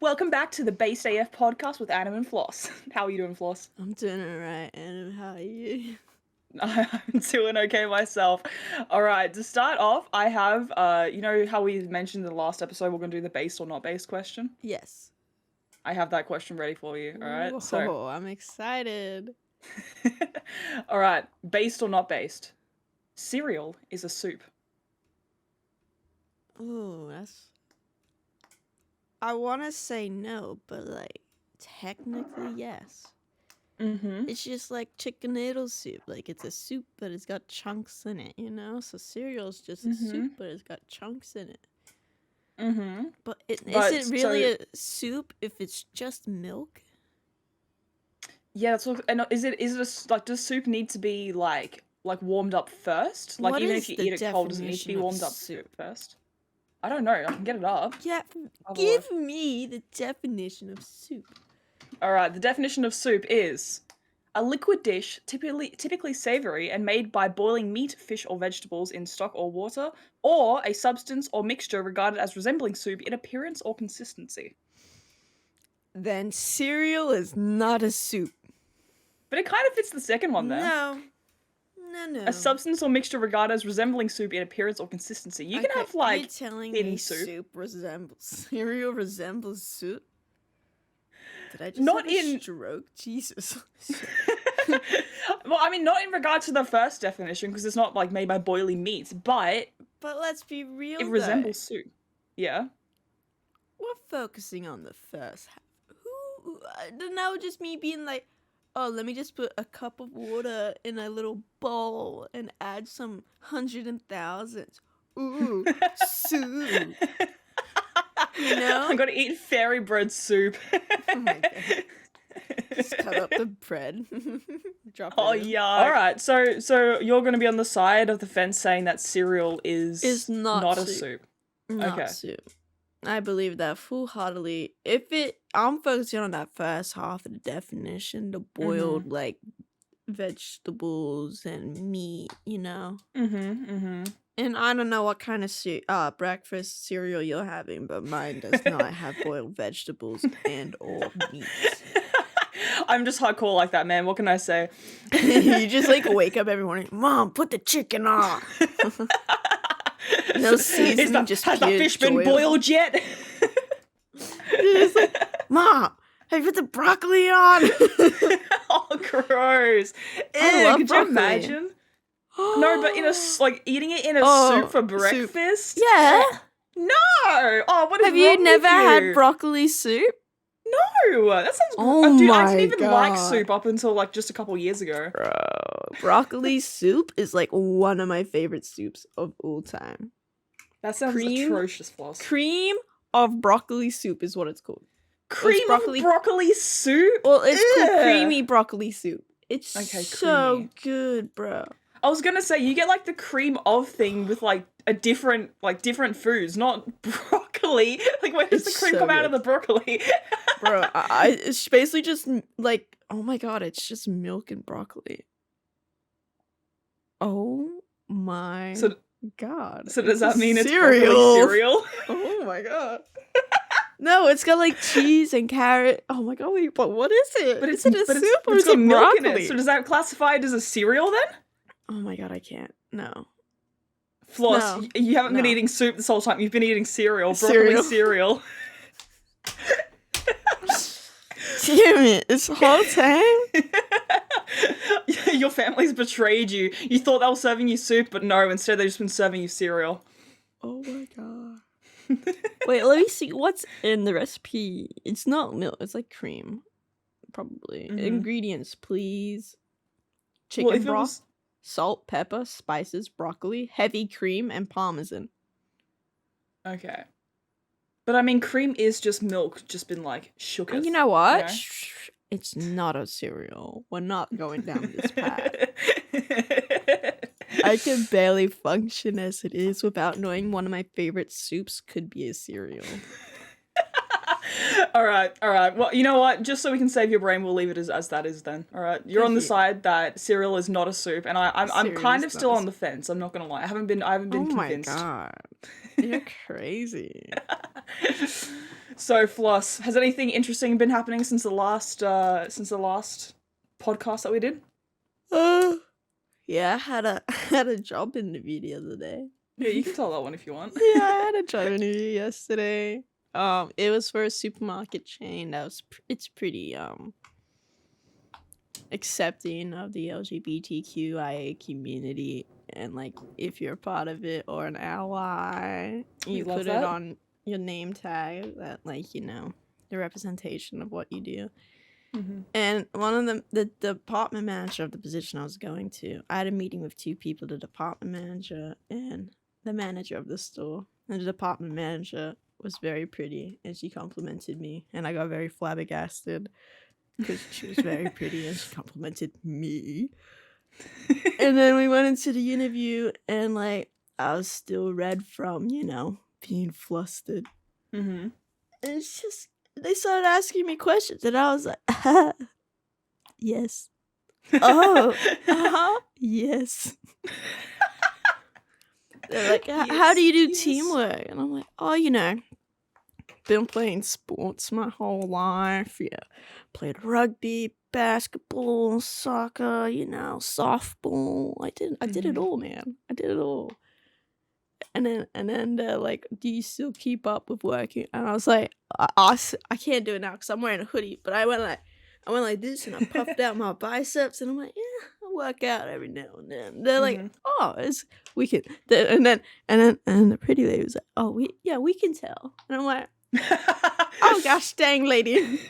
Welcome back to the Based AF podcast with Anim and Floss. How are you doing, Floss? I'm doing alright, and how are you? I'm doing okay myself. All right, to start off, I have, you know how we mentioned in the last episode we're going to do the based or not based question? Yes. I have that question ready for you, all right? So, Whoa, I'm excited. all right, based or not based? Cereal is a soup. Ooh, I want to say no, but like, technically yes. Mm-hmm. It's just like chicken noodle soup. Like, it's a soup, but it's got chunks in it, you know? So cereal's just a soup, but it's got chunks in it. Mm-hmm. But is it really a soup if it's just milk? Yeah, that's what, and is it like, does soup need to be like warmed up first? Like, What even is if you the eat it cold, does it need to be definition of warmed up soup? first? I don't know. I can get it up. Yeah, give me the definition of soup. All right, the definition of soup is a liquid dish, typically savory and made by boiling meat, fish, or vegetables in stock or water, or a substance or mixture regarded as resembling soup in appearance or consistency. Then cereal is not a soup. But it kind of fits the second one there. No. A substance or mixture regarded as resembling soup in appearance or consistency. You can have like you're telling thin me soup. Cereal resembles soup? Did I just Not have a in stroke? Jesus. Well, I mean, not in regard to the first definition, because it's not like made by boiling meats, but let's be real. It resembles soup. Yeah. We're focusing on the first half. That would just me being like, oh, let me just put a cup of water in a little bowl and add some hundred and thousands. Ooh, soup. You know? I'm gonna eat fairy bread soup. Oh my god. Just cut up the bread. Drop it. Oh yeah. All right. So you're gonna be on the side of the fence saying that cereal is not a soup. Not soup. I believe that full-heartedly. I'm focusing on that first half of the definition, the boiled like vegetables and meat, you know. And I don't know what kind of breakfast cereal you're having, but mine does not have boiled vegetables and or meat. I'm just hardcore like that, man. What can I say? You just like wake up every morning, Mom, put the chicken on. No seasoning, has the fish been boiled yet? Like, Mom, have you put the broccoli on? Oh, gross! Ew, could you imagine? No, but eating it in a soup for breakfast. Soup. Yeah. No. Oh, what is Have you never had broccoli soup? No, that sounds. Oh dude, my I didn't even like God. soup up until like just a couple years ago. Bro, broccoli soup is like one of my favorite soups of all time. That sounds atrocious, Floss. Cream of broccoli soup is what it's called. Cream of broccoli soup? Well, it's called creamy broccoli soup. It's so creamy. good, bro. I was gonna say, you get like the cream of thing with like a different foods, not broccoli. Like, where does the cream come out of the broccoli? Bro, it's basically just like, oh my god, it's just milk and broccoli. Oh my god. So does that mean cereal? It's cereal? Oh my god. No, it's got like cheese and carrot. Oh my god, wait, but what is it? But is it a soup or it's is it milk broccoli? in it. So does that classify it as a cereal then? Oh my god, I can't. No. Floss, you haven't been eating soup this whole time. You've been eating cereal. Broccoli cereal. Damn it, this whole time? Your family's betrayed you. You thought they were serving you soup, but no, instead they've just been serving you cereal. Oh my god. Wait, let me see what's in the recipe. It's not milk, it's like cream. Probably. Ingredients, please. Chicken broth, salt, pepper, spices, broccoli, heavy cream, and parmesan. Okay. But I mean, cream is just milk, just been like shook. And you know what? It's not a cereal. We're not going down this path. I can barely function as it is without knowing one of my favorite soups could be a cereal. All right. Well, you know what? Just so we can save your brain, we'll leave it as that is then. All right. You're on the side that cereal is not a soup, and I'm kind of still on the fence. I'm not gonna lie. I haven't been convinced. Oh my god, you're crazy. So, Floss, has anything interesting been happening since the last podcast that we did? Yeah, I had a job interview the other day. Yeah, you can tell that one if you want. Yeah, I had a job interview yesterday. It was for a supermarket chain it's pretty accepting of the LGBTQIA community, and like if you're a part of it or an ally, We you love put that. it on your name tag that, like, you know, the representation of what you do. Mm-hmm. And one of them, the department manager of the position I was going to, I had a meeting with two people, the department manager and the manager of the store. And the department manager was very pretty, and she complimented me, and I got very flabbergasted because she was very pretty and she complimented me. And then we went into the interview, and like I was still red from, you know, being flustered. Mm-hmm. And it's just, they started asking me questions, and I was like, yes. Oh, yes. They're like, how do you do teamwork? And I'm like, oh, you know, been playing sports my whole life. Yeah, played rugby, basketball, soccer, you know, softball. I did it all, man. I did it all. And then they're like, do you still keep up with working? And I was like, I can't do it now because I'm wearing a hoodie. But I went like this, and I puffed out my biceps, and I'm like, yeah, I work out every now and then. They're like, oh, we can. And then the pretty lady was like, oh, we can tell. And I'm like, oh gosh, dang, lady.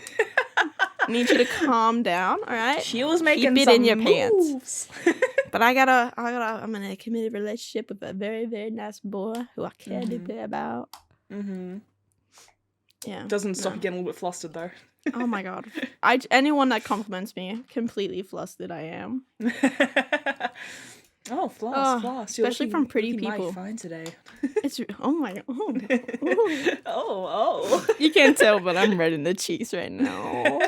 I need you to calm down, all right? She was making Keep it some in your moves. pants. But I'm in a committed relationship with a very, very nice boy who I care deeply about. Mm-hmm. Yeah. Doesn't stop you getting a little bit flustered though. Oh my god. Anyone that compliments me, completely flustered I am. Oh, Floss. Especially from pretty looking people. mighty fine today. It's oh my oh. Oh. You can't tell, but I'm red in the cheeks right now.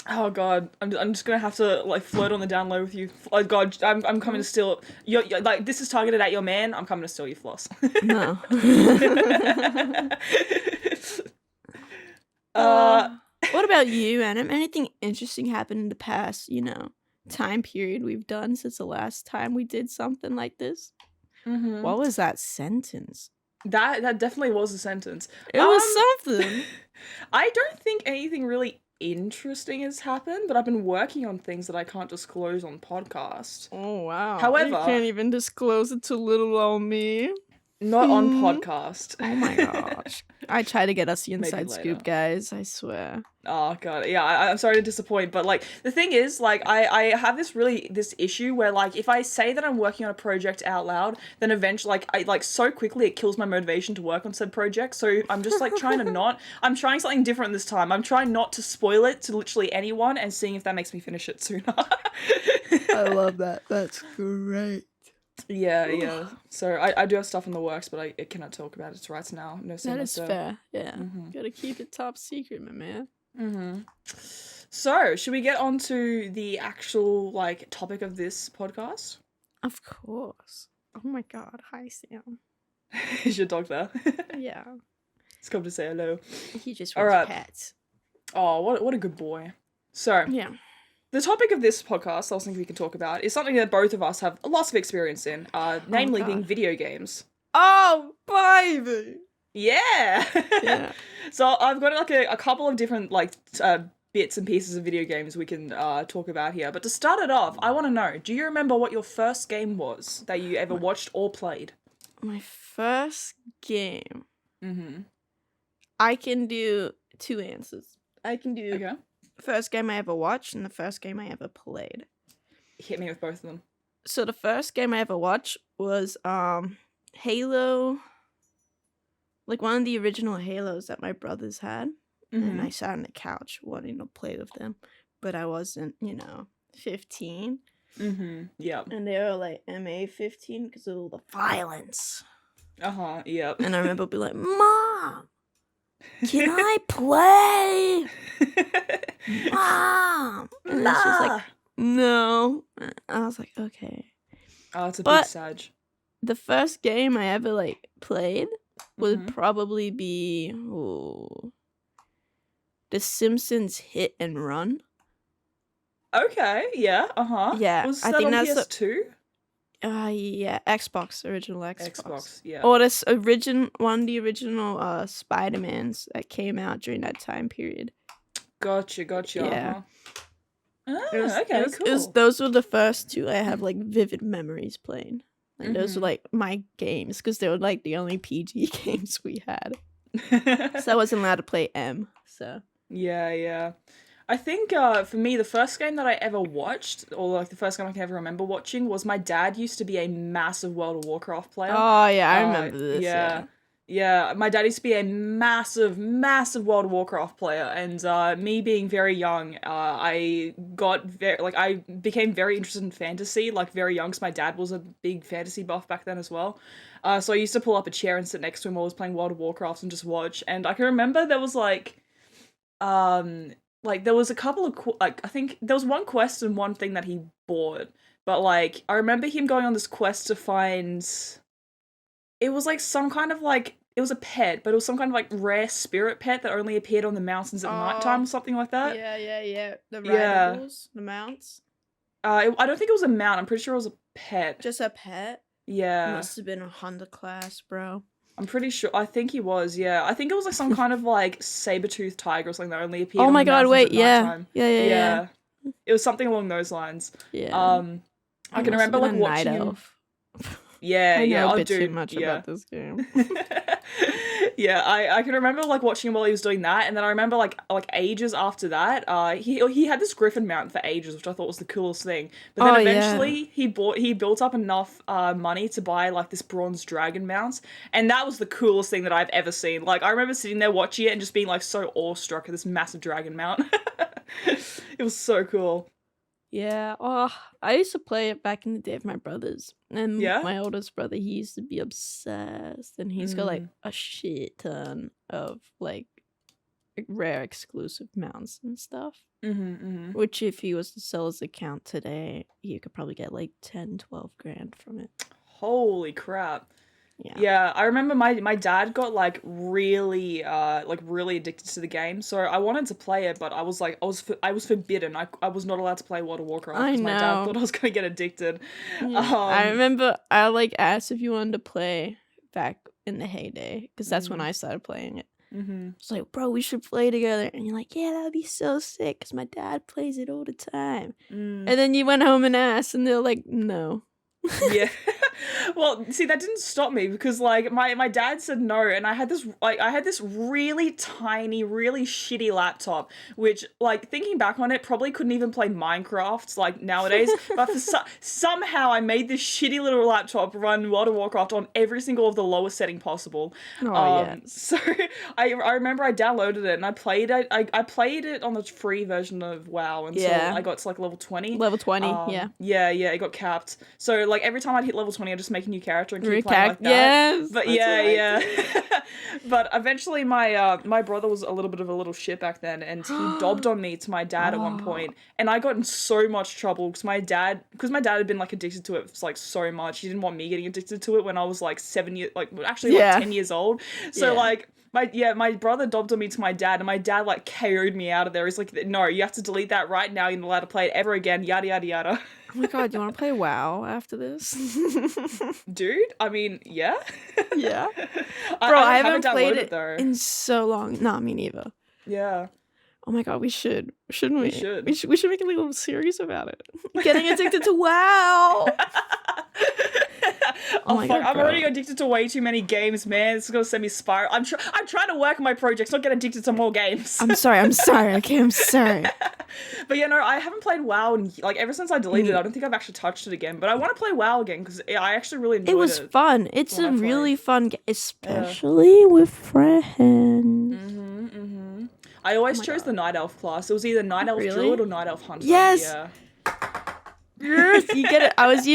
Oh god, I'm just gonna have to like flirt on the down low with you. Oh god, I'm coming to steal. You're like, this is targeted at your man. I'm coming to steal your Floss. No. What about you, Anim? Anything interesting happened in the past, you know, time period we've done since the last time we did something like this? Mm-hmm. What was that sentence? That definitely was a sentence. It was something. I don't think anything really interesting has happened, but I've been working on things that I can't disclose on podcast. Oh wow. However, you can't even disclose it to little old me. Not on podcast. Oh my gosh. I try to get us the inside later. scoop, guys. I swear. Oh god, yeah, I'm sorry to disappoint, but like the thing is, like I have this issue where like if I say that I'm working on a project out loud, then eventually so quickly it kills my motivation to work on said project. So I'm just like trying to not. I'm trying something different this time. I'm trying not to spoil it to literally anyone and seeing if that makes me finish it sooner. I love that. That's great. Yeah. So I do have stuff in the works, but I cannot talk about it right now. No, that is so. fair. Yeah, gotta keep it top secret, my man. So, should we get on to the actual like topic of this podcast? Of course. Oh my god. Hi, Sam. Is your dog there? Yeah. It's come to say hello. He just All wants right. pets. Oh, what a good boy. So, Yeah. the topic of this podcast I was thinking we can talk about is something that both of us have lots of experience in, namely being video games. Oh, baby! Yeah! Yeah. So I've got like a couple of different like bits and pieces of video games we can talk about here. But to start it off, I want to know, do you remember what your first game was that you ever watched or played? My first game. Mm-hmm. I can do two answers. I can do Okay. first game I ever watched and the first game I ever played. Hit me with both of them. So the first game I ever watched was Halo. Like one of the original Halos that my brothers had. And I sat on the couch wanting to play with them. But I wasn't, 15. Yeah. And they were like MA-15 because of all the violence. Yep. And I remember being like, Mom, can I play? Mom. And then she was like, no. And I was like, okay. Oh, it's a big sag. The first game I ever played would Mhm. probably be The Simpsons Hit and Run. Okay, yeah, uh-huh. Yeah, Was I that think on that's PS2? yeah, original Xbox. Xbox, yeah. Or this one of the original Spider-Mans that came out during that time period. Gotcha, Yeah. uh-huh. Ah, okay, It was cool. those were the first two I have like vivid memories playing. Like those were Mhm. like my games because they were like the only PG games we had. So I wasn't allowed to play M. So Yeah. I think for me, the first game that I ever watched, or like the first game I can ever remember watching, was my dad used to be a massive World of Warcraft player. oh yeah, I remember this. Yeah, Yeah. yeah. My dad used to be a massive World of Warcraft player, and me being very young, I became very interested in fantasy, like very young, because my dad was a big fantasy buff back then as well. So I used to pull up a chair and sit next to him while I was playing World of Warcraft and just watch. And I can remember there was um there was a couple of I think there was one quest and one thing that he bought, but like I remember him going on this quest to find, it was like some kind of like, it was a pet, but it was some kind of like rare spirit pet that only appeared on the mountains at nighttime or something like that. Yeah. The Yeah. rideables, the mounts. I don't think it was a mount. I'm pretty sure it was a pet. Just a pet. Yeah. Must have been a Honda class, bro. I'm pretty sure. I think he was. Yeah. I think it was like some kind of like saber-toothed tiger or something that only appeared Oh on my the god, mountains wait, at yeah. nighttime. Yeah. It was something along those lines. Yeah. I can remember like watching him. Elf. Yeah, I know yeah. a Oh, bit too dude, much yeah. about this game. Yeah, I can remember like watching him while he was doing that, and then I remember like ages after that, he had this griffin mount for ages, which I thought was the coolest thing. But then eventually he built up enough money to buy like this bronze dragon mount, and that was the coolest thing that I've ever seen. Like I remember sitting there watching it and just being like so awestruck at this massive dragon mount. It was so cool. Yeah, oh, I used to play it back in the day with my brothers. And Yeah. my oldest brother, he used to be obsessed. And he's got like a shit ton of like rare exclusive mounts and stuff. Which if he was to sell his account today, you could probably get like 10, 12 grand from it. Holy crap. Yeah. Yeah, I remember my dad got like really addicted to the game. So I wanted to play it, but I was forbidden. I was not allowed to play World of Warcraft I because my dad know. thought I was going to get addicted. Yeah. I remember I like asked if you wanted to play back in the heyday because that's when I started playing it. It's like, bro, we should play together. And you're like, yeah, that'd be so sick because my dad plays it all the time. And then you went home and asked, and they're like, no. Yeah. Well, see, that didn't stop me because like my dad said no, and I had this really tiny, really shitty laptop, which like thinking back on it probably couldn't even play Minecraft like nowadays. But somehow I made this shitty little laptop run World of Warcraft on every single of the lowest setting possible. So I remember I downloaded it and I played it. I played it on the free version of WoW until I got to like level 20. Level 20, Yeah, it got capped. So like every time I'd hit level 20, I'd just make a new character and keep playing like that. Yes, but yeah. But eventually my brother was a little shit back then, and he dobbed on me to my dad at one point, and I got in so much trouble because my dad had been like addicted to it like so much. He didn't want me getting addicted to it when I was like 10 years old. So like my brother dobbed on me to my dad, and my dad like KO'd me out of there. He's like, no, you have to delete that right now. You're not allowed to play it ever again. Yada yada yada. Oh my god, do you want to play WoW after this? Dude, I mean, yeah. Yeah. Bro, I haven't played it though. in so long. Nah, me neither. Yeah. Oh my god, we should. Shouldn't we? We should make a little series about it. Getting addicted to WoW. Oh my god, I'm already addicted to way too many games, man. This is gonna send me spiral. I'm trying to work on my projects, not get addicted to more games. I'm sorry. Okay, I'm sorry. But yeah, no, I haven't played WoW in, like ever since I deleted it. I don't think I've actually touched it again. But I want to play WoW again because I actually really enjoyed it. It was fun. It's a really fun game, especially with friends. I always chose the Night Elf class. It was either Night Elf Druid or Night Elf Hunter. Yes. Yeah. Yes, you get it. I was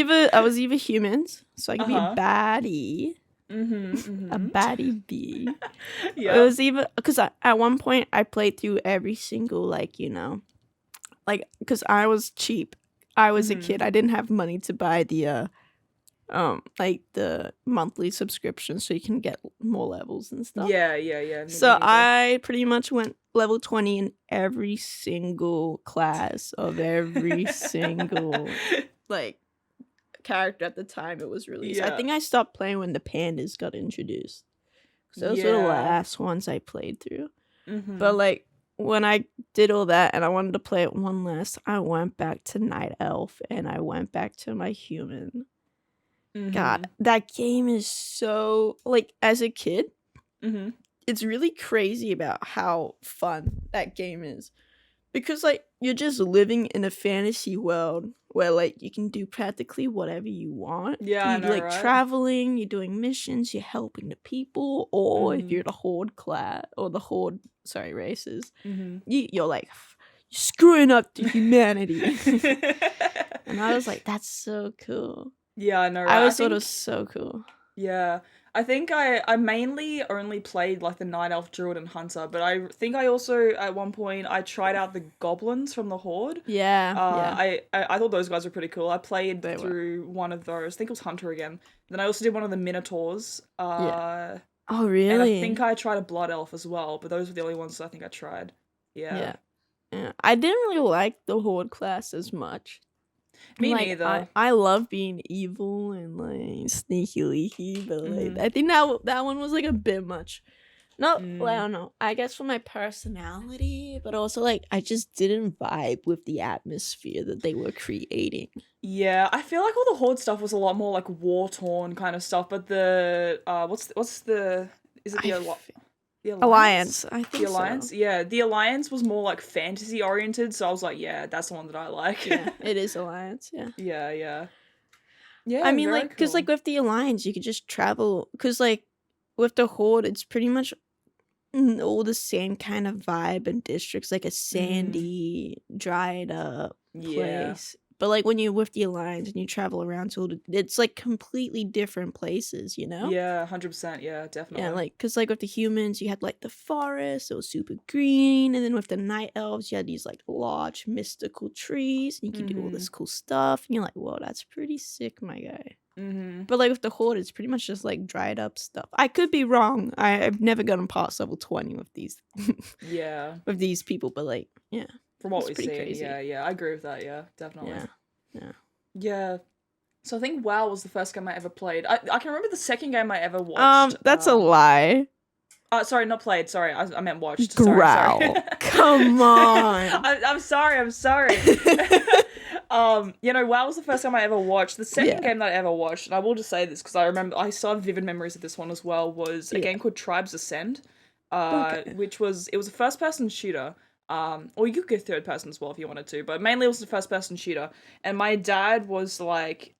either humans, so I could be a baddie. A baddie bee. Yeah. It was either because at one point I played through every single because I was cheap. I was a kid. I didn't have money to buy the like the monthly subscription so you can get more levels and stuff. Yeah. So I pretty much went level 20 in every single class of every single like character at the time it was released. I Yeah. think I stopped playing when the pandas got introduced. So those were the Yeah. last ones I played through. Mhm. But like when I did all that and I wanted to play it one last, I went back to Night Elf and I went back to my human. God, Mhm. that game is so like as a kid, Mhm. it's really crazy about how fun that game is. Because like you're just living in a fantasy world where like you can do practically whatever you want. Yeah, I You're know, like right? traveling, you're doing missions, you're helping the people, or if Mhm. you're the horde class or the horde races, Mhm. you're like you're screwing up to humanity. And I was like, that's so cool. Yeah, I know, I right? always thought it was so cool. Yeah. I think I mainly only played like the Night Elf, Druid, and Hunter, but I think I also at one point I tried out the goblins from the Horde. Yeah, yeah, I thought those guys were pretty cool. I played they were. through one of those. I think it was Hunter again. Then I also did one of the Minotaurs. Yeah. Oh, And I think really? I tried a Blood Elf as well, but those were the only ones I think I tried. Yeah. Yeah. Yeah. I didn't really like the horde class as much. Me Like neither. I love being evil and like sneaky leaky, but like Mhm. I think that one was like a bit much. No, well, I Mm. don't know. I guess for my personality, but also like I just didn't vibe with the atmosphere that they were creating. Yeah, I feel like all the Horde stuff was a lot more like war-torn kind of stuff, but the what's the is it I the f- the Alliance? Alliance, I The think Alliance? so. Yeah, the Alliance was more like fantasy oriented, so I was like, yeah, that's the one that I like. Yeah, it is Alliance. Yeah. Yeah. I Yeah, mean, very like, cause cool. like with the Alliance, you could just travel. Cause like with the Horde, it's pretty much all the same kind of vibe and districts, like a Mm, sandy, dried up yeah. place. But like when you're with the Alliance and you travel around to it's like completely different places, you know? Yeah, 100%. Yeah, Yeah, definitely. like because like with the humans, you had like the forest, it was super green, and then with the night elves, you had these like large mystical trees, and you could do all Mhm. this cool stuff, and you're like, whoa, that's pretty sick, my guy. Mhm. But like with the horde, it's pretty much just like dried up stuff. I could be wrong. I've never gotten past level 20 with these Yeah. with these people, but like, yeah, From what it's we've pretty seen, crazy. yeah, I agree with that. Yeah, definitely. Yeah, yeah. Yeah. So I think WoW was the first game I ever played. I can remember the second game I ever watched. That's a lie. Sorry, not played. Sorry, I meant watched. Sorry. Growl. Come on. I'm sorry. I'm sorry. WoW was the first time I ever watched. The second Yeah, game that I ever watched, and I will just say this because I remember I still have vivid memories of this one as well, was a yeah. game called Tribes Ascend, Okay. which was it was a first person shooter. Or you could go third person as well if you wanted to, but mainly it was a first person shooter. And my dad was like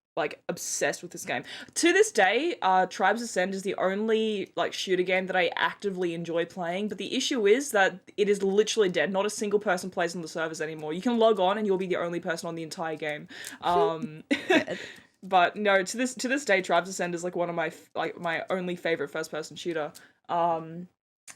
obsessed with this game. To this day, Tribes Ascend is the only like shooter game that I actively enjoy playing, but the issue is that it is literally dead. Not a single person plays on the servers anymore. You can log on and you'll be the only person on the entire game. Um Dead. but no, to this day Tribes Ascend is like one of my only favorite first person shooter.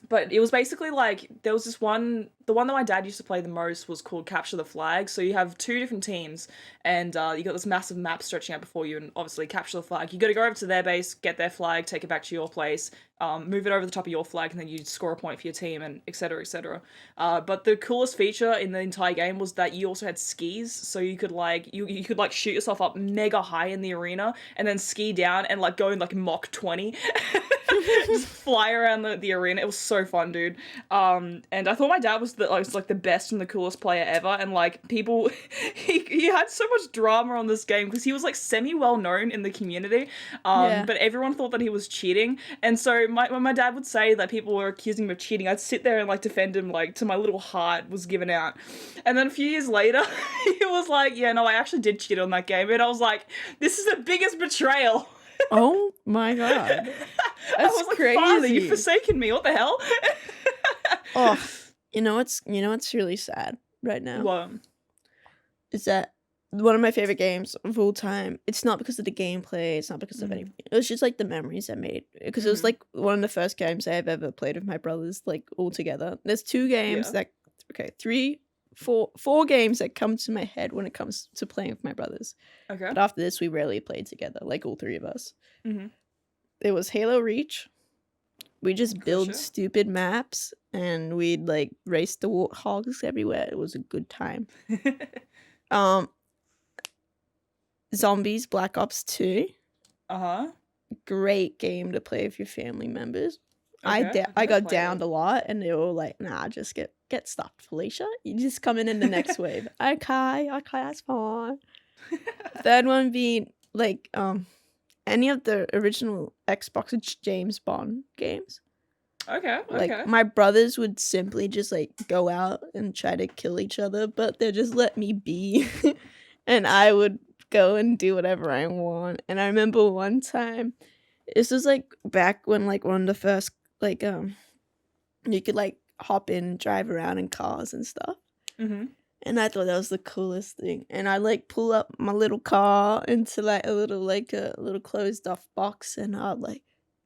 But it was basically like there was the one that my dad used to play the most was called Capture the Flag. So you have two different teams, and you got this massive map stretching out before you, and obviously capture the flag. You got to go over to their base, get their flag, take it back to your place, move it over the top of your flag, and then you score a point for your team, and etc. etc. But the coolest feature in the entire game was that you also had skis, so you could like you could like shoot yourself up mega high in the arena, and then ski down and like go in like Mach 20. Just fly around the arena. It was so fun, dude. And I thought my dad was the best and the coolest player ever. And like people, he had so much drama on this game because he was like semi well known in the community. Yeah. But everyone thought that he was cheating. And so when my dad would say that people were accusing him of cheating, I'd sit there and like defend him like till my little heart was given out. And then a few years later, he was like, "Yeah, no, I actually did cheat on that game." And I was like, "This is the biggest betrayal." Oh my god. I That's was like, crazy. "Father, you've forsaken me. What the hell?" Oh, you know what's really sad right now What? is that one of my favorite games of all time. It's not because of the gameplay. It's not because of anything. It was just like the memories I made because it was like one of the first games I've ever played with my brothers like all together. There's two games Yeah. that okay, three, four games that come to my head when it comes to playing with my brothers. Okay. But after this, we rarely played together, like all three of us. Mm-hmm. It was Halo Reach. We just For build sure. stupid maps and we'd like race the warthogs everywhere. It was a good time. Zombies Black Ops 2. Uh-huh. Great game to play with your family members. Okay. I got downed a lot and they were like, nah, just get stopped, Felicia. You just come in the next wave. Okay, that's fine. Third one being like any of the original Xbox James Bond games. Okay. Like my brothers would simply just like go out and try to kill each other, but they'll just let me be. And I would go and do whatever I want. And I remember one time, this was like back when like one of the first like you could like hop in, drive around in cars and stuff. Mm-hmm. And I thought that was the coolest thing. And I like pull up my little car into like a little closed off box, and I'd like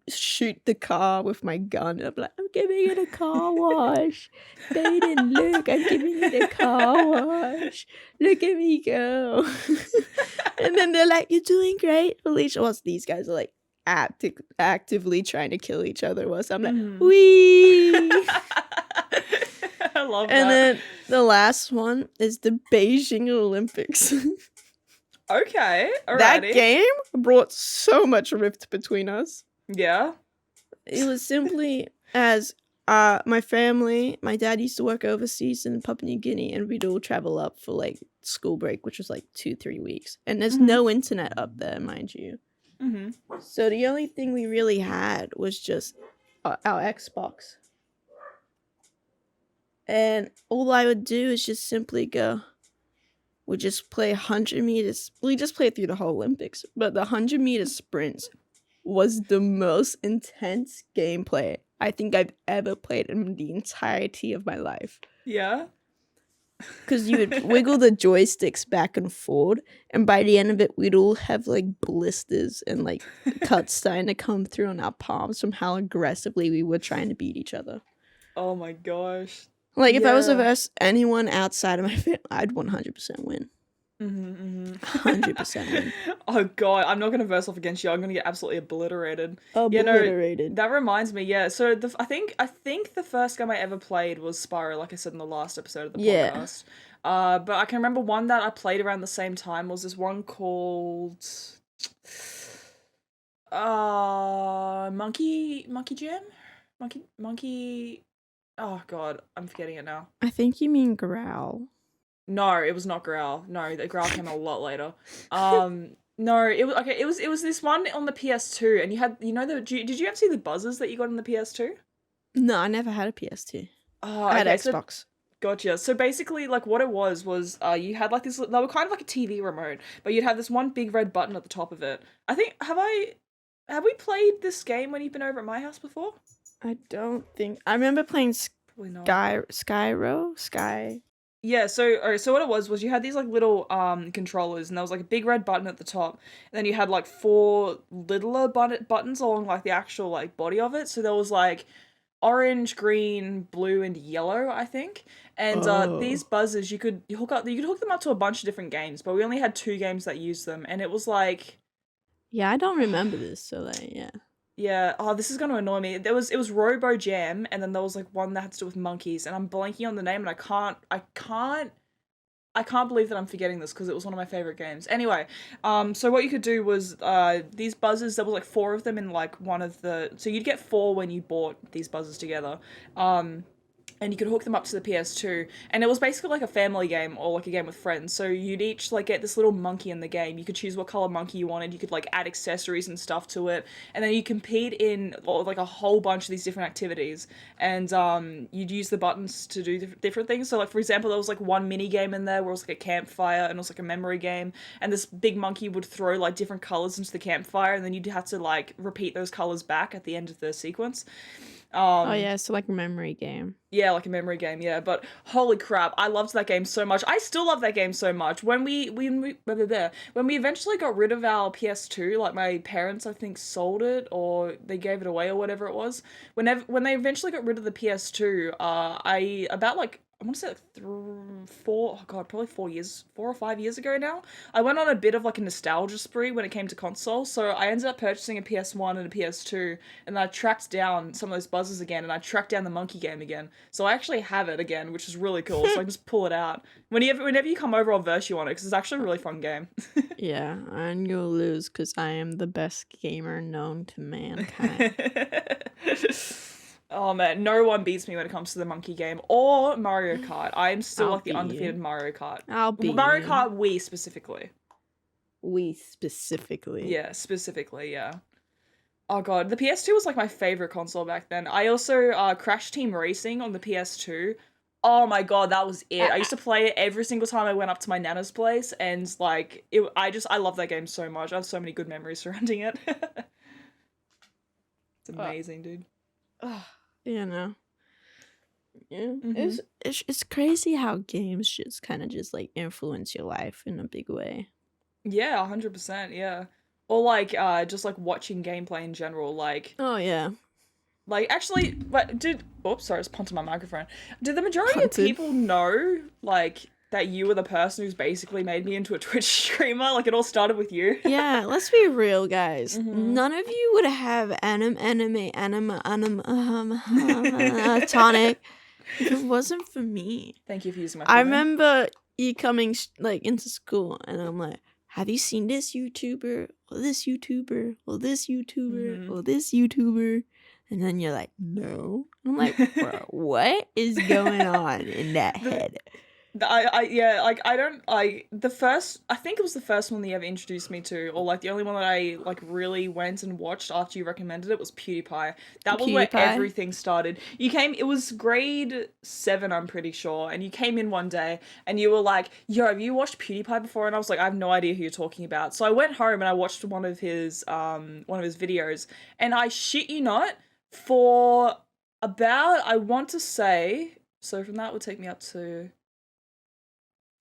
shoot the car with my gun. I'm like, I'm giving it a car wash. Baden, look, I'm giving it a car wash. Look at me go. And then they're like, you're doing great, Felicia. Well, these guys are like actively trying to kill each other. So I'm like, wee. I love that. And then the last one is the Beijing Olympics. Okay, alrighty. That game brought so much rift between us. Yeah. It was simply as my family, my dad used to work overseas in Papua New Guinea, and we'd all travel up for like school break, which was like 2-3 weeks. And there's no internet up there, mind you. Mm-hmm. So the only thing we really had was just our Xbox. And all I would do is just simply go, we just play 100 meters. We just played through the whole Olympics. But the 100-meter sprints was the most intense gameplay I think I've ever played in the entirety of my life. Yeah. Because you would wiggle the joysticks back and forward, and by the end of it, we'd all have like blisters and like cuts starting to come through on our palms from how aggressively we were trying to beat each other. Oh my gosh. Like if I was to verse anyone outside of my family, I'd 100% win. 100% win. Oh god, I'm not gonna verse off against you. I'm gonna get absolutely obliterated. Obliterated. You know, that reminds me. Yeah, so I think the first game I ever played was Spyro, like I said in the last episode of the podcast. But I can remember one that I played around the same time was this one called Monkey Jam, Monkey. Oh god, I'm forgetting it now. I think you mean Growl. No, it was not Growl. No, the Growl came a lot later. No, it was okay. It was this one on the PS2, and you had did you ever see the buzzers that you got on the PS2? No, I never had a PS2. Oh, I had okay, Xbox. So, gotcha. So basically, like what it was you had like this. They were kind of like a TV remote, but you'd have this one big red button at the top of it. I think have we played this game when you've been over at my house before? I don't think I remember playing Sky. Yeah, so what it was you had these like little controllers, and there was like a big red button at the top, and then you had like 4 littler buttons along like the actual like body of it. So there was like orange, green, blue, and yellow, I think. And these buzzers you could hook them up to a bunch of different games, but we only had 2 games that used them, and it was like, yeah, I don't remember this, so like yeah. Yeah, oh, this is gonna annoy me. It was Robo Jam, and then there was like one that had to do with monkeys, and I'm blanking on the name, and I can't believe that I'm forgetting this because it was one of my favorite games. Anyway, so what you could do was these buzzers. There was like 4 of them in like one of the. So you'd get 4 when you bought these buzzers together. And you could hook them up to the PS2, and it was basically like a family game or like a game with friends. So you'd each like get this little monkey in the game. You could choose what color monkey you wanted. You could like add accessories and stuff to it, and then you compete in like a whole bunch of these different activities. And you'd use the buttons to do different things. So like for example, there was like one mini game in there where it was like a campfire, and it was like a memory game. And this big monkey would throw like different colors into the campfire, and then you'd have to like repeat those colors back at the end of the sequence. Oh yeah, so like a memory game. Yeah, like a memory game, yeah. But holy crap, I loved that game so much. I still love that game so much. When we eventually got rid of our PS2, like my parents I think sold it or they gave it away or whatever it was. When they eventually got rid of the PS2, I about like I want to say like probably 4 or 5 years ago now. I went on a bit of like a nostalgia spree when it came to consoles. So I ended up purchasing a PS1 and a PS2, and I tracked down some of those buzzers again, and I tracked down the monkey game again. So I actually have it again, which is really cool. So I can just pull it out whenever you come over. I'll verse you on it because it's actually a really fun game. Yeah, and you'll lose because I am the best gamer known to mankind. Oh man, no one beats me when it comes to the monkey game or Mario Kart. I am still I'll like the beat you. undefeated Mario Kart. I'll beat Mario you. Kart Wii specifically. We specifically. Yeah, specifically, yeah. Oh god, the PS2 was like my favorite console back then. I also Crash Team Racing on the PS2. Oh my god, that was it. I used to play it every single time I went up to my nana's place, and like I love that game so much. I have so many good memories surrounding it. It's amazing, dude. You know. Yeah, Mhm. it's crazy how games just kind of just like influence your life in a big way. Yeah, 100%, yeah. Or like just like watching gameplay in general, Oh yeah, actually, but oops, sorry, I just punted my microphone. Did the majority of punted. people know like that you were the person who's basically made me into a Twitch streamer? Like it all started with you. Yeah, let's be real, guys. Mhm. None of you would have tonic if it wasn't for me. Thank you for using my I full name. remember you coming like into school, and I'm like, "Have you seen this YouTuber or this YouTuber or this YouTuber or this YouTuber?" And then you're like, "No." I'm like, "Bro, what is going on in that head?" Yeah, like I don't like the first. I think it was the first one that you ever introduced me to, or like the only one that I like really went and watched after you recommended it was PewDiePie. That was where PewDiePie? everything started. You came. It was grade 7, I'm pretty sure, and you came in one day and you were like, "Yo, have you watched PewDiePie before?" And I was like, "I have no idea who you're talking about." So I went home and I watched one of his videos, and I shit you not, for about I want to say so from that would take me up to.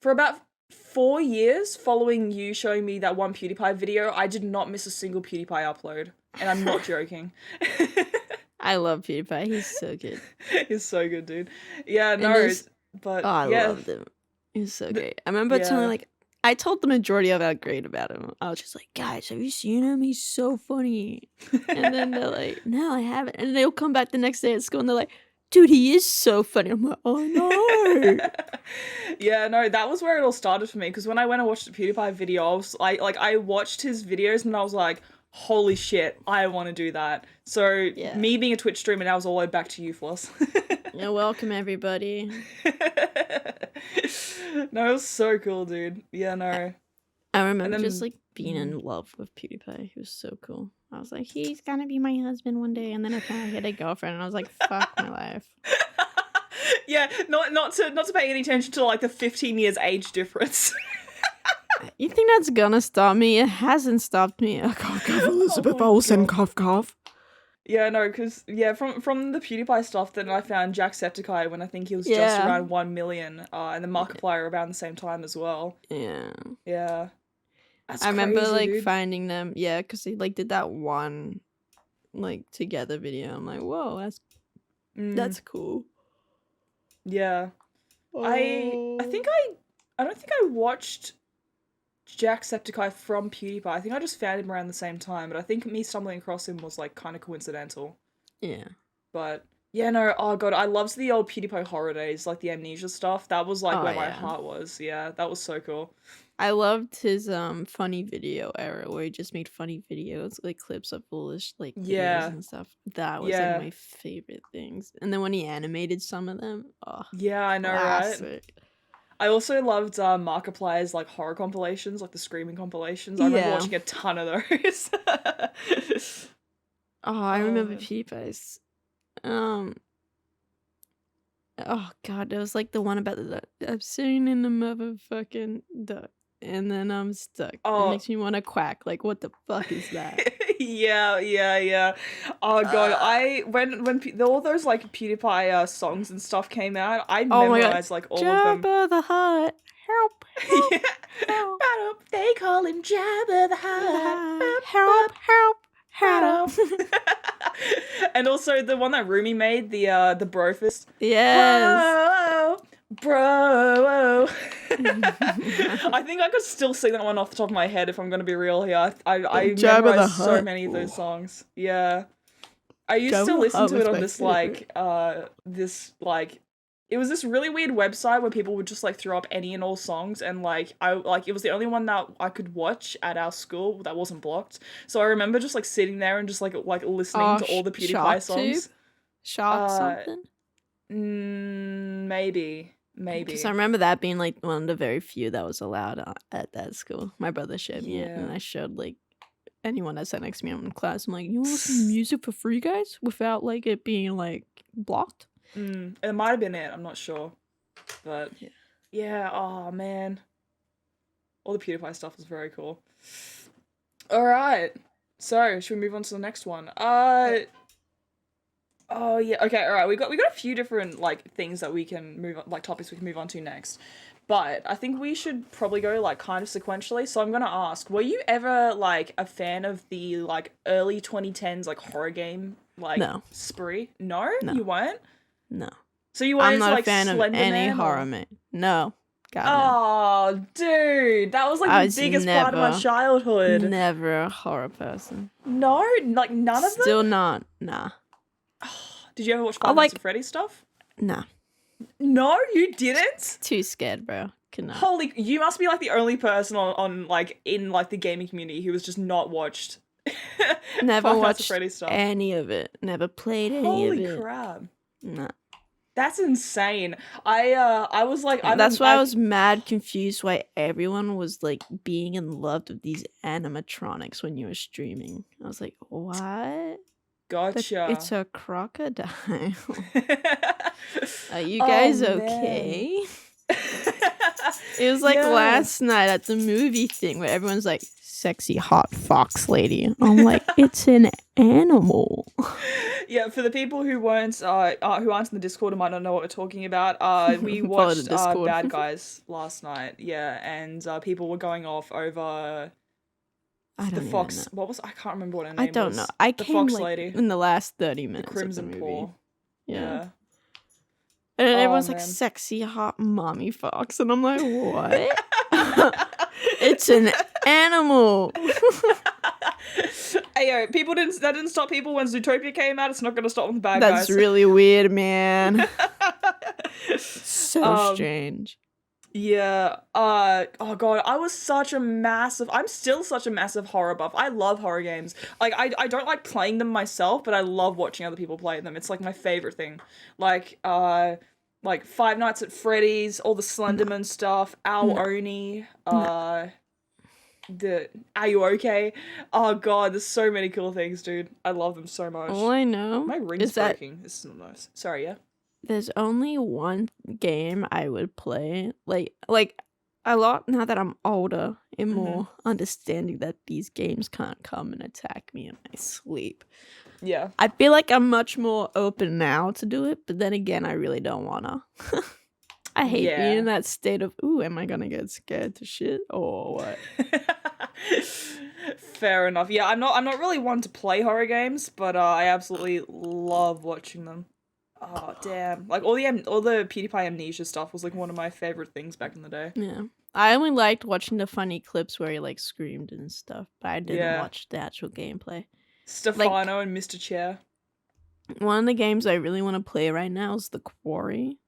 For about 4 years following you showing me that one PewDiePie video, I did not miss a single PewDiePie upload. And I'm not joking. I love PewDiePie. He's so good. He's so good, dude. Yeah, And no, this, but I yeah. loved him. He was so great. I remember telling like, I told the majority of that grade about him. I was just like, guys, have you seen him? He's so funny. And then they're like, no, I haven't. And they'll come back the next day at school and they're like, dude, he is so funny. I'm like, oh no. Yeah, no, that was where it all started for me. Because when I went and watched the PewDiePie video, I watched his videos and I was like, holy shit, I want to do that. So me being a Twitch streamer now is all the way back to you, Floss. You're welcome, everybody. No, it was so cool, dude. Yeah, no. I remember just like being in love with PewDiePie. He was so cool. I was like, he's gonna be my husband one day. And then I finally had a girlfriend, and I was like, fuck my life. Yeah, not to pay any attention to like the 15 years age difference. You think that's gonna stop me? It hasn't stopped me. Cough, cough, Elizabeth Olsen, cough, cough. Yeah, no, because from the PewDiePie stuff, then I found Jacksepticeye when I think he was just around 1 million, and the Markiplier around the same time as well. Yeah. Yeah. That's I remember crazy, like dude. finding them, because they like did that one like together video. I'm like, whoa, that's cool. Yeah. I don't think I watched Jacksepticeye from PewDiePie. I think I just found him around the same time, but I think me stumbling across him was like kind of coincidental. Yeah. But yeah, no, oh god, I loved the old PewDiePie horror days, like the amnesia stuff. That was like where my heart was. Yeah, that was so cool. I loved his funny video era where he just made funny videos, like clips of foolish like videos and stuff. That was like my favorite things. And then when he animated some of them, yeah, I know, classic. right? I also loved Markiplier's like horror compilations, like the screaming compilations. I remember watching a ton of those. I remember PewDiePie's. Oh god, it was like the one about the I'm sitting in the motherfucking duck and then I'm stuck. It makes me want to quack. Like, what the fuck is that? Yeah. Oh god, when all those like PewDiePie songs and stuff came out, I memorized like all of them. Jabba the Hutt, help! Help! They call him Jabba the Hutt. Help! And also the one that Rumi made, the Brofist. Yes. Whoa, Bro. I think I could still sing that one off the top of my head if I'm gonna be real here. I Jabba the memorized so Hutt. many of those Ooh. songs. Yeah. I used Jabba to the listen Hutt to it was on my this favorite. it was this really weird website where people would just like throw up any and all songs, and it was the only one that I could watch at our school that wasn't blocked. So I remember just like sitting there and just like listening Oh, to all the PewDiePie Shark Tube? songs. Shark Uh something? Maybe. Because I Maybe. remember that being like one of the very few that was allowed at that school. My brother showed me it, and Yeah. I showed like anyone that sat next to me in class. I'm like, you want to listen to music for free, guys, without like it being like blocked? It might have been it, I'm not sure. But Yeah. yeah, oh man. All the PewDiePie stuff was very cool. Alright. So, should we move on to the next one? Oh yeah, okay, alright. We got a few different like things that we can move on, like topics we can move on to next. But I think we should probably go like kind of sequentially. So I'm gonna ask, were you ever like a fan of the like early 2010s like horror game like No, spree? No, no, you weren't? no. So you weren't I'm into not a like fan of Slender any Man horror or man. No, God no. Oh, dude, that was like I the was biggest part of my childhood. never a horror person. No, like none of them? Still not. Nah. Did you ever watch I Five Nights like. at Freddy's stuff? Nah. No, you didn't? Too scared, bro. Cannot. Holy, you must be like the only person on like in like the gaming community who has just not watched Never Five Nights at watched Freddy's stuff. any of it. Never played any of Holy it. crap. Nah. That's insane. I was like That's why I was mad confused why everyone was like being in love with these animatronics when you were streaming. I was like, what? Gotcha. It's a crocodile. Are you Oh, guys man. okay? It was like Yeah. last night at the movie thing where everyone's like, sexy hot fox lady. I'm like, it's an animal. Yeah, for the people who weren't who aren't in the Discord and might not know what we're talking about, we Follow the watched Discord. Bad Guys last night. Yeah, and people were going off over I don't the even fox. know. What was I can't remember what her name I was. don't know. I the came fox like lady, in the last 30 the minutes Crimson of the movie. Paw. Yeah. And Oh, everyone's like, man. sexy hot mommy fox. And I'm like, what? It's an animal. Ayo, that didn't stop people when Zootopia came out. It's not gonna stop them, Bad That's Guys. really weird, man. So strange. Yeah. Oh god, I'm still such a massive horror buff. I love horror games. Like I don't like playing them myself, but I love watching other people play them. It's like my favorite thing. Like Five Nights at Freddy's, all the Slenderman stuff, Owl Oni, the Are You Okay? Oh god, there's so many cool things, dude. I love them so much. All I know My ring's is that breaking. This is not nice. Sorry, yeah. there's only one game I would play. Like a lot now that I'm older and more understanding that these games can't come and attack me in my sleep. Yeah. I feel like I'm much more open now to do it, but then again, I really don't wanna. I hate being in that state of, ooh, am I gonna get scared to shit or what? Fair enough. Yeah, I'm not really one to play horror games, but I absolutely love watching them. Oh damn! Like all the PewDiePie amnesia stuff was like one of my favorite things back in the day. Yeah. I only liked watching the funny clips where he like screamed and stuff, but I didn't watch the actual gameplay. Stefano and Mr. Chair. One of the games I really want to play right now is the Quarry.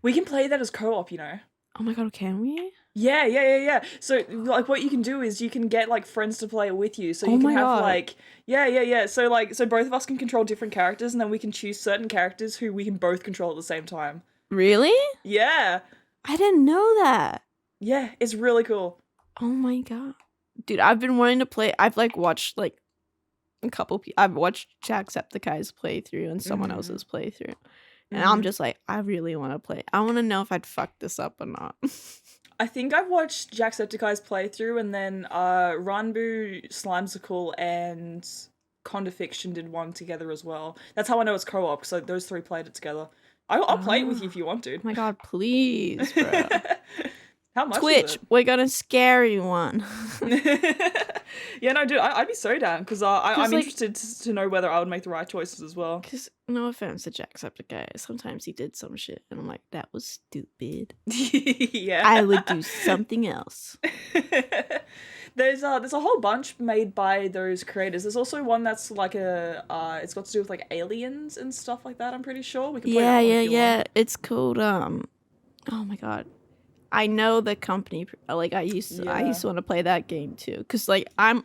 We can play that as co-op, you know. Oh my god, can we? Yeah. So like what you can do is you can get like friends to play it with you. So you can have like So both of us can control different characters and then we can choose certain characters who we can both control at the same time. Really? Yeah. I didn't know that. Yeah, it's really cool. Oh my god. Dude, I've been wanting to play. I've like watched like a couple I've watched Jacksepticeye's playthrough and someone else's playthrough. And I'm just like, I really want to play. I want to know if I'd fuck this up or not. I think I've watched Jacksepticeye's playthrough and then Ranbu, Slimesicle, and Condofiction did one together as well. That's how I know it's co-op, because those three played it together. I'll play it with you if you want to. Oh my god, please, bro. How much Twitch, is we're gonna scare you one. it? Yeah, no, dude, I'd be so down because I'm like, interested to know whether I would make the right choices as well. cause no offense to Jacksepticeye, sometimes he did some shit, and I'm like, that was stupid. Yeah. I would do something else. There's a whole bunch made by those creators. There's also one that's like it's got to do with like aliens and stuff like that. I'm pretty sure we can play that one if you want. It's called oh my god, I know the company. Like I used to want to play that game too, because like I'm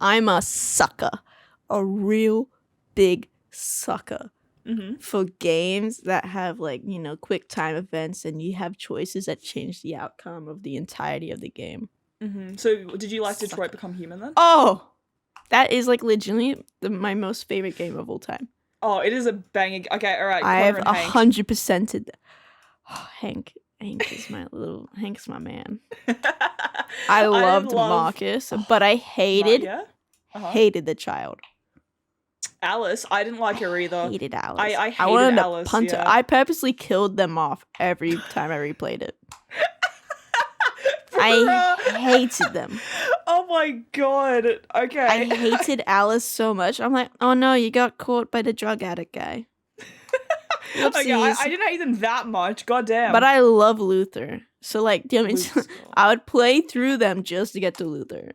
a sucker, a real big sucker for games that have like, you know, quick time events and you have choices that change the outcome of the entirety of the game. So did you like Detroit Become Human then? Oh, that is like legitimately my most favorite game of all time. Oh, it is a banging. Okay, all right. I have Connor and Hank. 100%ed. Oh, Hank is Hank's my man. I loved Marcus, but I hated the child. Alice, I didn't like her either. Hated Alice. I hated Alice. To punt her. I purposely killed them off every time I replayed it. I hated them. Oh my god. Okay. I hated Alice so much. I'm like, oh no, you got caught by the drug addict guy. Okay, I didn't hate them that much. God damn. But I love Luther. So like, I would play through them just to get to Luther.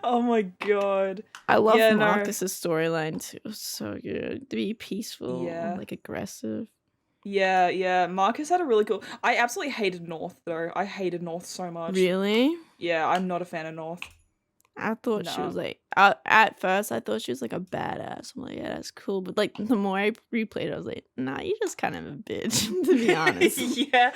Oh my god. I love Marcus's storyline too. It was so good. To be peaceful and like aggressive. Yeah. Marcus had a really cool. I absolutely hated North though. I hated North so much. Really? Yeah, I'm not a fan of North. I thought she was like, at first I thought she was like a badass. I'm like, yeah, that's cool. But like the more I replayed it, I was like, nah, you're just kind of a bitch, to be honest. Yeah.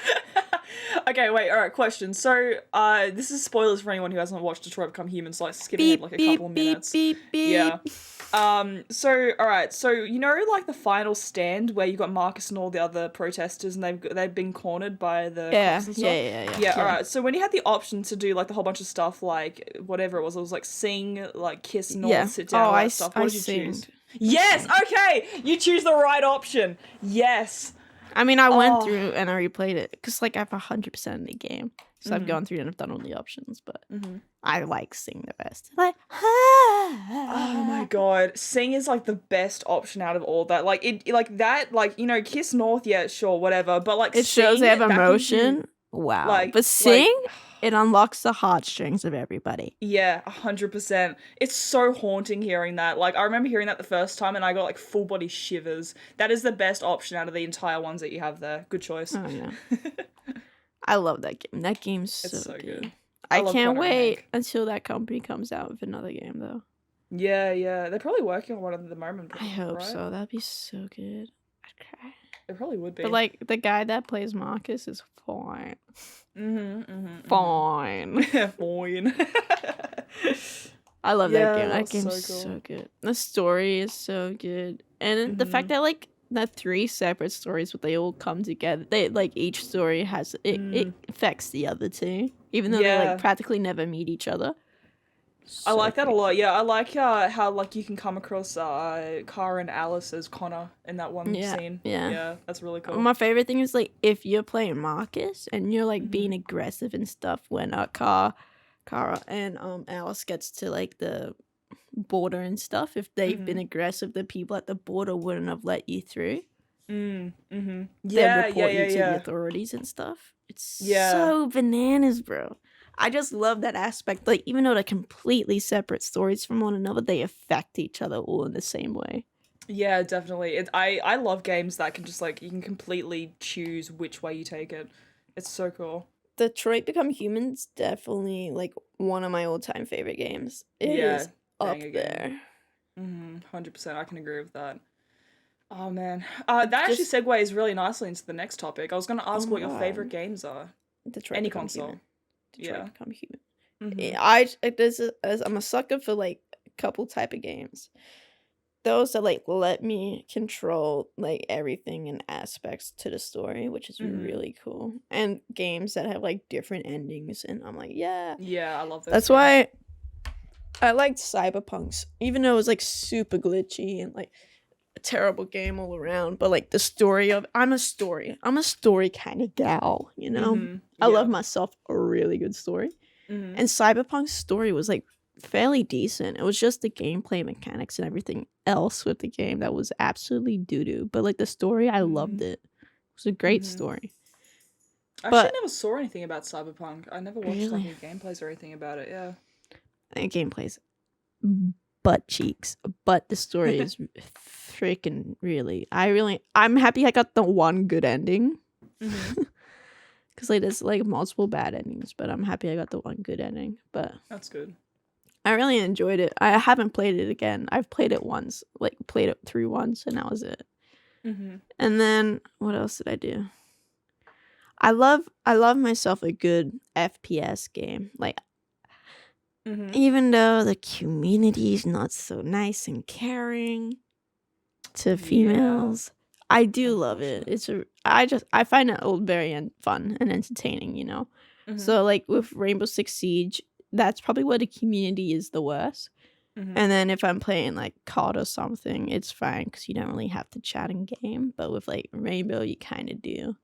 Okay, wait, alright, question. So, this is spoilers for anyone who hasn't watched Detroit Become Human, so like skipping ahead like a couple of minutes. Yeah. So, alright, so you know like the final stand where you got Marcus and all the other protesters and they've been cornered by the cops and stuff? Yeah, alright. So when you had the option to do like the whole bunch of stuff like whatever it was like sing, like kiss, North, sit down, all that stuff. What did you choose? Yes, okay! You choose the right option. Yes. I mean, I went through and I replayed it because, like, I have 100% of the game, so I've gone through and I've done all the options. But I like Sing the best. Like, oh my god, Sing is like the best option out of all that. Like it, like that, like you know, Kiss North, yeah, sure, whatever. But like, it shows they have emotion. Wow, like, but Sing, it unlocks the heartstrings of everybody. Yeah, 100%. It's so haunting hearing that. Like, I remember hearing that the first time and I got like full body shivers. That is the best option out of the entire ones that you have there. Good choice. Oh, yeah. I love that game. That game's so good. I can't wait until that company comes out with another game, though. Yeah. They're probably working on one at the moment. I hope so. That'd be so good. I'd cry. It probably would be. But, like, the guy that plays Marcus is fine. Fine. Fine. I love that game. That game's so good. The story is so good. And the fact that, like, the 3 separate stories, but they all come together. They, like, each story has... It affects the other 2. Even though they, like, practically never meet each other. I like that a lot. Yeah, I like how like you can come across Cara and Alice as Connor in that one scene. Yeah, that's really cool. My favorite thing is like if you're playing Marcus and you're like being aggressive and stuff when Cara and Alice gets to like the border and stuff. If they've been aggressive, the people at the border wouldn't have let you through. Yeah, they'd report you to the authorities and stuff. It's so bananas, bro. I just love that aspect. Like, even though they're completely separate stories from one another, they affect each other all in the same way. Yeah, definitely. I love games that can just, like, you can completely choose which way you take it. It's so cool. Detroit Become Human's definitely, like, one of my all-time favorite games. It is up there. 100%. I can agree with that. Oh, man. That actually segues really nicely into the next topic. I was going to ask what your favorite games are. Detroit Any Become console. Human. Detroit Become Human. Mm-hmm. I'm a sucker for like a couple type of games. Those that like let me control like everything and aspects to the story, which is really cool. And games that have like different endings, and I'm like, yeah, I love those. That's why I liked Cyberpunks, even though it was like super glitchy and like terrible game all around, but like the story of I'm a story kind of gal, you know. I love Yeah. myself a really good story. Mm-hmm. And Cyberpunk's story was like fairly decent. It was just the gameplay mechanics and everything else with the game that was absolutely doo-doo. But like the story, I loved it. It was a great Mm-hmm. story. I actually But never saw anything about Cyberpunk. I never watched like really, any gameplays or anything about it. Yeah. the gameplay's butt cheeks. But the story is freaking I'm happy I got the one good ending. Mm-hmm. Because like there's like multiple bad endings, but I'm happy I got the one good ending. But That's good. I really enjoyed it. I haven't played it again. I've played it once, like played it through once, and that was it. Mm-hmm. And then what else did I do? I love myself a good FPS game. Like Mm-hmm. even though the community is not so nice and caring to females, I do love it. I find it all very fun and entertaining, you know. Mm-hmm. So like with Rainbow Six Siege, that's probably where the community is the worst. Mm-hmm. And then if I'm playing like COD or something, it's fine because you don't really have to chat in game. But with like Rainbow, you kind of do.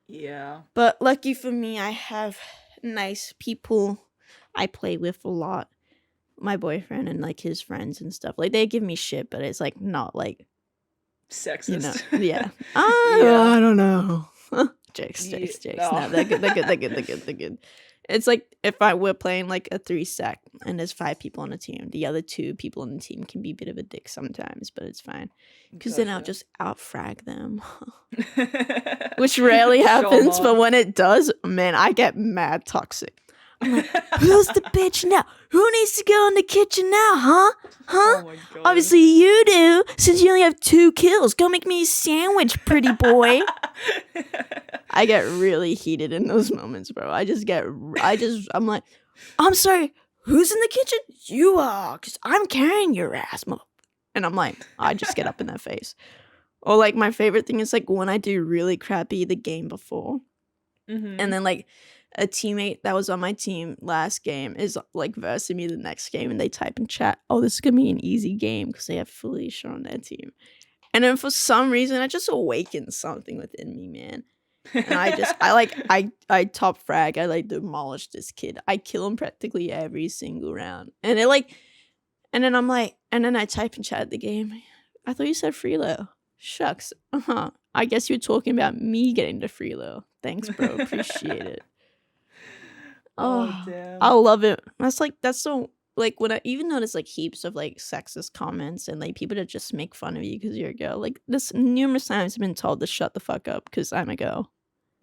Yeah. But lucky for me, I have nice people I play with a lot. My boyfriend and like his friends and stuff. Like they give me shit, but it's like not like, you know, Sexist. yeah. Yeah. I don't know. Jakes. No. No, they're good. It's like if I were playing like a 3-stack and there's 5 people on a team, the other 2 people on the team can be a bit of a dick sometimes, but it's fine. Because then I'll just out-frag them. Which rarely happens, but when it does, man, I get mad toxic. I'm like, who's the bitch now? Who needs to go in the kitchen now, huh? Huh? Oh my God. Obviously you do, since you only have 2 kills. Go make me a sandwich, pretty boy. I get really heated in those moments, bro. I'm like, I'm sorry, who's in the kitchen? You are, because I'm carrying your ass, mother. And I'm like, I just get up in their face. Or like my favorite thing is like when I do really crappy the game before, Mm-hmm. and then like a teammate that was on my team last game is like versing me the next game, and they type in chat, "Oh, this is gonna be an easy game," because they have Felicia on their team. And then for some reason, I just awakened something within me, man. And I top frag. I like demolish this kid. I kill him practically every single round. And then I'm like, and then I type in chat the game. I thought you said Freelo. Shucks. I guess you're talking about me getting the Freelo. Thanks, bro. Appreciate it. Oh damn. I love it. That's so like when I even notice like heaps of like sexist comments and like people that just make fun of you because you're a girl. Like this numerous times I've been told to shut the fuck up because I'm a girl.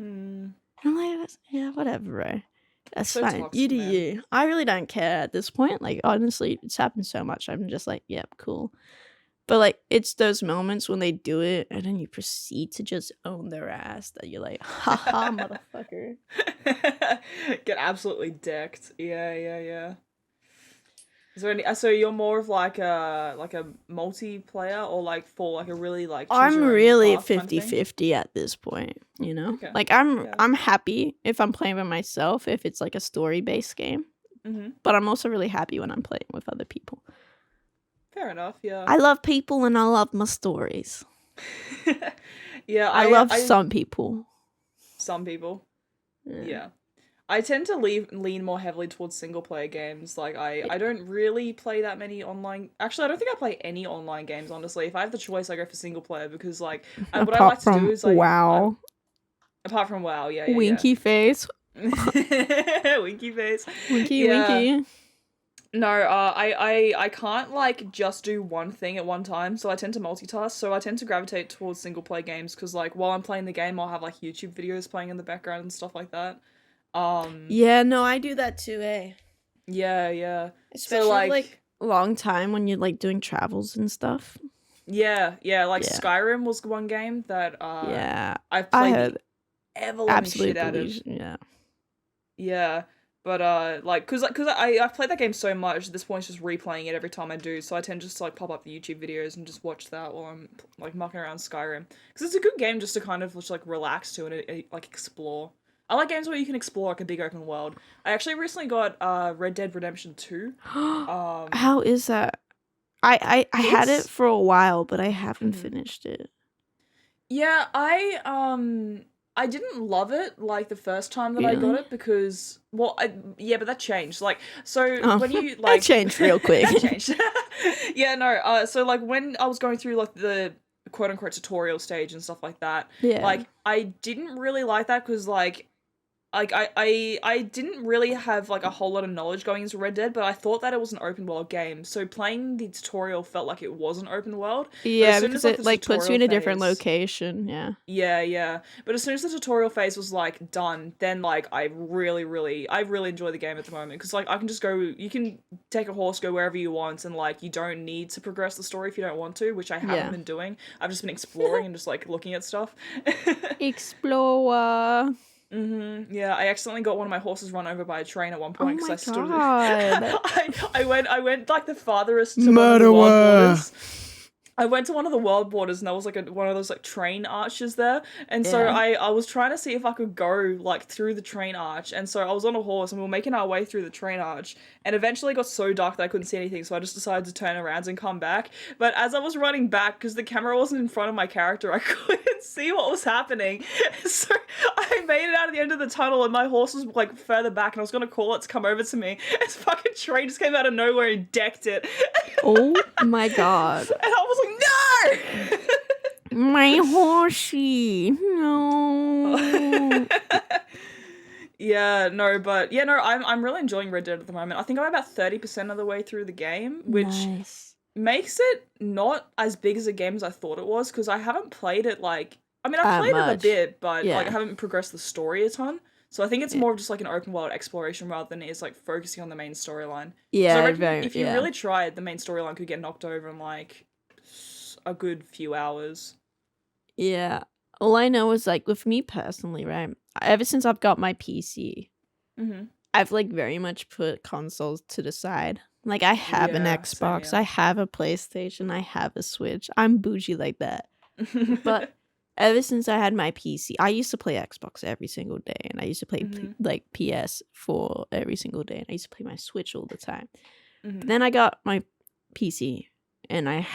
Mm. I'm like, yeah, whatever, bro. That's So fine. toxic, You do man. you. I really don't care at this point. Like honestly, it's happened so much. I'm just like, yep, cool. But like it's those moments when they do it and then you proceed to just own their ass that you're like, haha, motherfucker. Get absolutely decked. Yeah. Is there any? So you're more of like a multiplayer or like for like a really like. I'm really 50-50 at this point, you know? Okay. Like I'm happy if I'm playing by myself if it's like a story-based game. Mm-hmm. But I'm also really happy when I'm playing with other people. Fair enough. Yeah. I love people and I love my stories. Yeah. I love some people. Some people. Yeah. I tend to lean more heavily towards single player games. Like I don't really play that many online. Actually, I don't think I play any online games. Honestly, if I have the choice, I go for single player because like what I like to do is like WoW. Apart from WoW, yeah. Winky face. Winky face. Winky. No, I can't like just do one thing at one time, so I tend to multitask. So I tend to gravitate towards single player games because like while I'm playing the game, I'll have like YouTube videos playing in the background and stuff like that. Yeah, no, I do that too, eh? Yeah. Especially so, like long time when you're like doing travels and stuff. Yeah. Skyrim was one game that I've played the ever-loving shit out of. Yeah. But cause I've played that game so much at this point, it's just replaying it every time I do. So I tend just to like pop up the YouTube videos and just watch that while I'm like mucking around Skyrim. Cause it's a good game just to kind of just like relax to and like explore. I like games where you can explore like a big open world. I actually recently got Red Dead Redemption 2. How is that? I had it It's for a while, but I haven't mhm. finished it. Yeah, I didn't love it like the first time that I got Really? it because yeah, but that changed. Like so Oh, when you that like changed real quick. that changed. Yeah, no, so like when I was going through like the quote unquote tutorial stage and stuff like that, Yeah. like I didn't really like that because like I didn't really have like a whole lot of knowledge going into Red Dead, but I thought that it was an open world game. So playing the tutorial felt like it was an open world. But as Yeah, soon because as like it the like puts you tutorial in a different phase, location. Yeah. yeah, yeah. But as soon as the tutorial phase was like done, then like I really enjoy the game at the moment because like I can just go. You can take a horse, go wherever you want, and like you don't need to progress the story if you don't want to, which I haven't Yeah. been doing. I've just been exploring and just like looking at stuff. Explorer. Yeah, I accidentally got one of my horses run over by a train at one Oh point because my I stood. god. I went like the farthest to one of the world Murderer. borders. I went to one of the world borders and there was like one of those like train arches there. And so Yeah. I was trying to see if I could go like through the train arch. And so I was on a horse and we were making our way through the train arch. And eventually it got so dark that I couldn't see anything. So I just decided to turn around and come back. But as I was running back, because the camera wasn't in front of my character, I couldn't see what was happening. So I made it out of the end of the tunnel and my horse was like further back and I was gonna call it to come over to me. This fucking train just came out of nowhere and decked it. Oh my god. And I was like, no! My horsey. No. Yeah, no, but yeah, no, I'm really enjoying Red Dead at the moment. I think I'm about 30% of the way through the game, which Nice. makes it not as big as a game as I thought it was because I haven't played it like I mean, I've That played it a much. bit, but like I Yeah. haven't progressed the story a ton. So I think it's Yeah. more of just like an open world exploration rather than it's like focusing on the main storyline. Because I Yeah, reckon very if you yeah. really tried, the main storyline could get knocked over in like a good few hours. Yeah. All I know is like with me personally, right? Ever since I've got my PC, Mm-hmm. I've like very much put consoles to the side. Like I have an Yeah, same Xbox, I here. have a PlayStation, I have a Switch. I'm bougie like that. But ever since I had my PC, I used to play Xbox every single day, and I used to play Mm-hmm. like PS4 every single day, and I used to play my Switch all the time. But Mm-hmm. then I got my PC, and I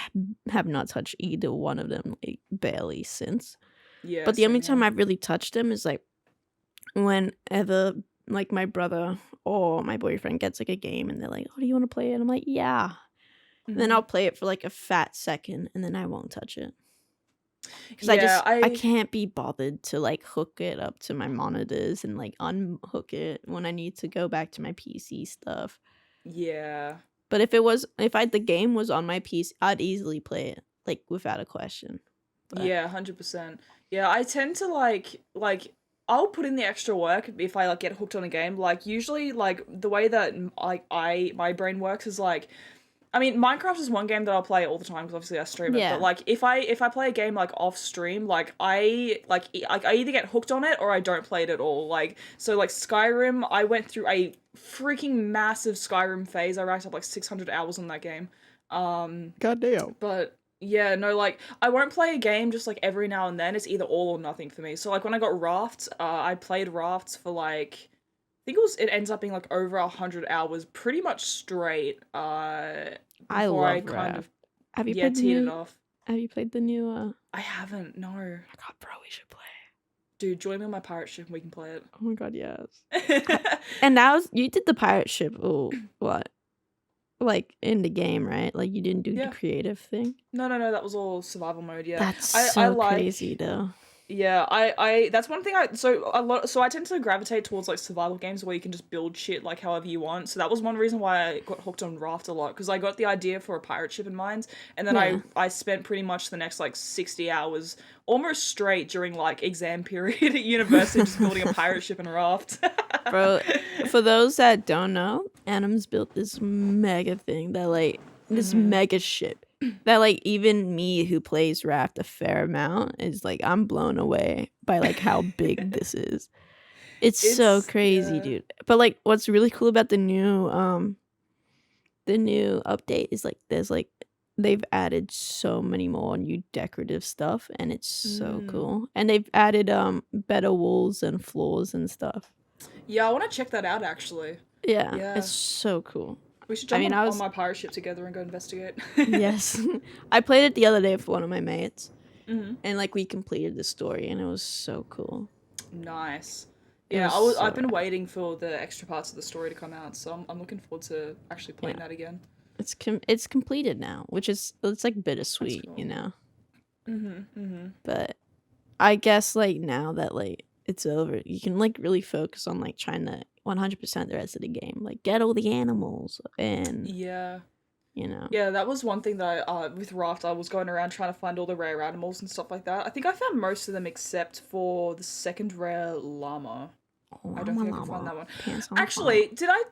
have not touched either one of them like barely since. Yeah, But the same only time here. I've really touched them is like whenever like my brother or my boyfriend gets like a game, and they're like, "Oh, do you want to play it?" I'm like, "Yeah." And then Mm-hmm. I'll play it for like a fat second, and then I won't touch it. Because Yeah, I I can't be bothered to like hook it up to my monitors and like unhook it when I need to go back to my PC stuff. yeah. But if I the game was on my PC, I'd easily play it like without a question. But Yeah, 100%. Yeah, I tend to like I'll put in the extra work if I like get hooked on a game. Like usually like the way that like I my brain works is like I mean, Minecraft is one game that I'll play all the time because obviously I stream it. But yeah, like, if I play a game like off stream, like I either get hooked on it or I don't play it at all. Like so, like Skyrim, I went through a freaking massive Skyrim phase. I racked up like 600 hours on that game. goddamn. But yeah, no, like I won't play a game just like every now and then. It's either all or nothing for me. So like when I got Raft, I played Raft for like it ends up being like over 100 hours pretty much straight I before I love kind Raft. of Have you yeah played the teetered new? off. Have you played the new? I haven't, no. Oh my god, bro, we should play. Dude, join me on my pirate ship and we can play Oh my god, yes. it. And that was you did the pirate ship. Oh, what? Like in the game, right? Like you didn't do the Yeah. creative thing. No, no, no, that was all survival mode, yeah. That's I so like crazy, though. Yeah, I that's one thing so I tend to gravitate towards like survival games where you can just build shit like however you want. So that was one reason why I got hooked on Raft a lot because I got the idea for a pirate ship in mind and then Yeah. I spent pretty much the next like 60 hours almost straight during like exam period at university just building a pirate ship and Raft. Bro, for those that don't know, Anim's built this mega thing that like this Mhm. mega ship that like even me who plays Raft a fair amount is like I'm blown away by like how big this is. It's so It's crazy, yeah. dude. But like what's really cool about the new update is like there's like they've added so many more new decorative stuff and it's so Mm. cool. And they've added better walls and floors and stuff. Yeah, I want to check that out actually. Yeah, it's Yeah. so cool. We should I jump mean, on my pirate ship together and go investigate. yes, I played it the other day for one of my mates, Mm-hmm. and like we completed the story, and it was so cool. Nice. It Yeah, was so I've been waiting for the extra parts of the story to come out, so I'm looking forward to actually playing that again. it's completed now, which is it's like That's bittersweet, cool. you know. Mm-hmm. But I guess like now that like it's over, you can like really focus on like trying to 100% the rest of the game, like get all the animals and Yeah. you know. Yeah, that was one thing that with Raft, I was going around trying to find all the rare animals and stuff like that. I think I found most of them except for the second rare llama. I don't think I can find that one. Pants on Actually, fire.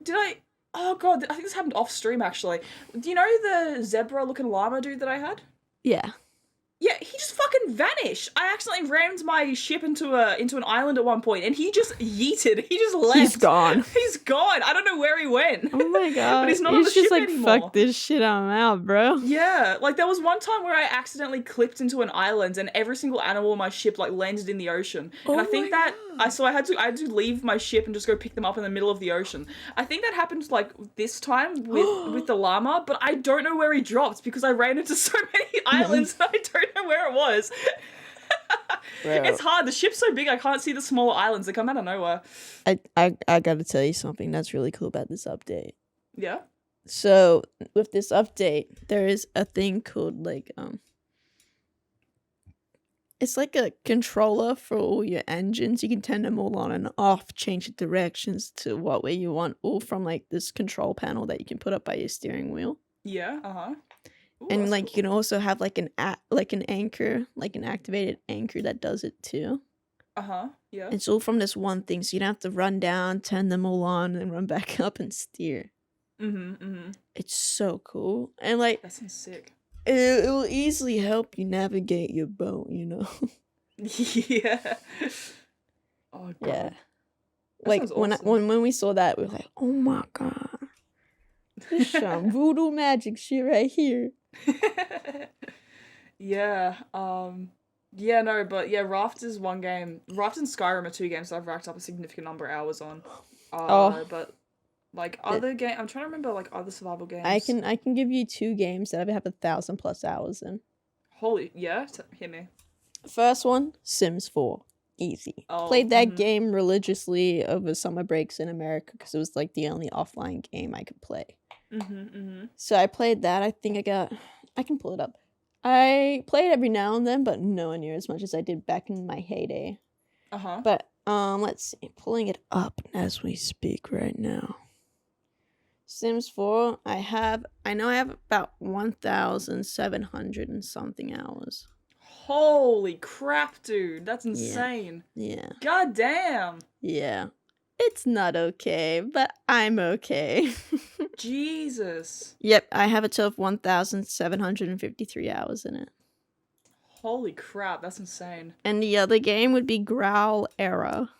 did I? Oh god, I think this happened off stream. Actually, do you know the zebra-looking llama dude that I had? Yeah. Yeah, he just fucking vanished. I accidentally rammed my ship into an island at one point, and he just yeeted. He just left. He's gone. He's gone. I don't know where he went. Oh my god. But he's not on He's the just ship like, anymore. fuck this shit, I'm out, bro. Yeah, like there was one time where I accidentally clipped into an island, and every single animal on my ship like landed in the ocean. And I think that I had to leave my ship and just go pick them up in the middle of the ocean. I think that happened like this time with the llama, but I don't know where he dropped because I ran into so many islands and I don't know where it was. It's hard. The ship's so big I can't see the smaller islands. They come out of nowhere. I gotta tell you something that's really cool about this update. Yeah. So with this update, there is a thing called like it's like a controller for all your engines. You can turn them all on and off, change the directions to what way you want, all from like this control panel that you can put up by your steering wheel. Yeah. Ooh, and like cool. you can also have like an anchor, like an activated anchor that does it too. Yeah. It's all from this one thing, so you don't have to run down, turn them all on, and run back up and steer. It's so cool, and like that sounds sick. It will easily help you navigate your boat, you know. Yeah. Oh god. Yeah. That Like sounds awesome. when we saw that, we were like, oh my god, this some voodoo magic shit right here. Yeah. Yeah, no, but yeah, Raft is one game. Raft and Skyrim are two games that I've racked up a significant number of hours on. But like other game, I'm trying to remember like other survival games. I can give you two games that I have 1,000+ hours in. Holy yeah, hit me. First one, Sims 4, easy. Played that game religiously over summer breaks in America because it was like the only offline game I could play. So I played that. I think I can pull it up. I played every now and then, but nowhere near as much as I did back in my heyday. But let's see, pulling it up as we speak right now. Sims 4, I know I have about 1,700 and something hours. Holy crap, dude. That's insane. Yeah. God damn. Yeah. It's not okay, but I'm okay. Jesus. Yep, I have a total of 1,753 hours in it. Holy crap, that's insane. And the other game would be Gurl Era.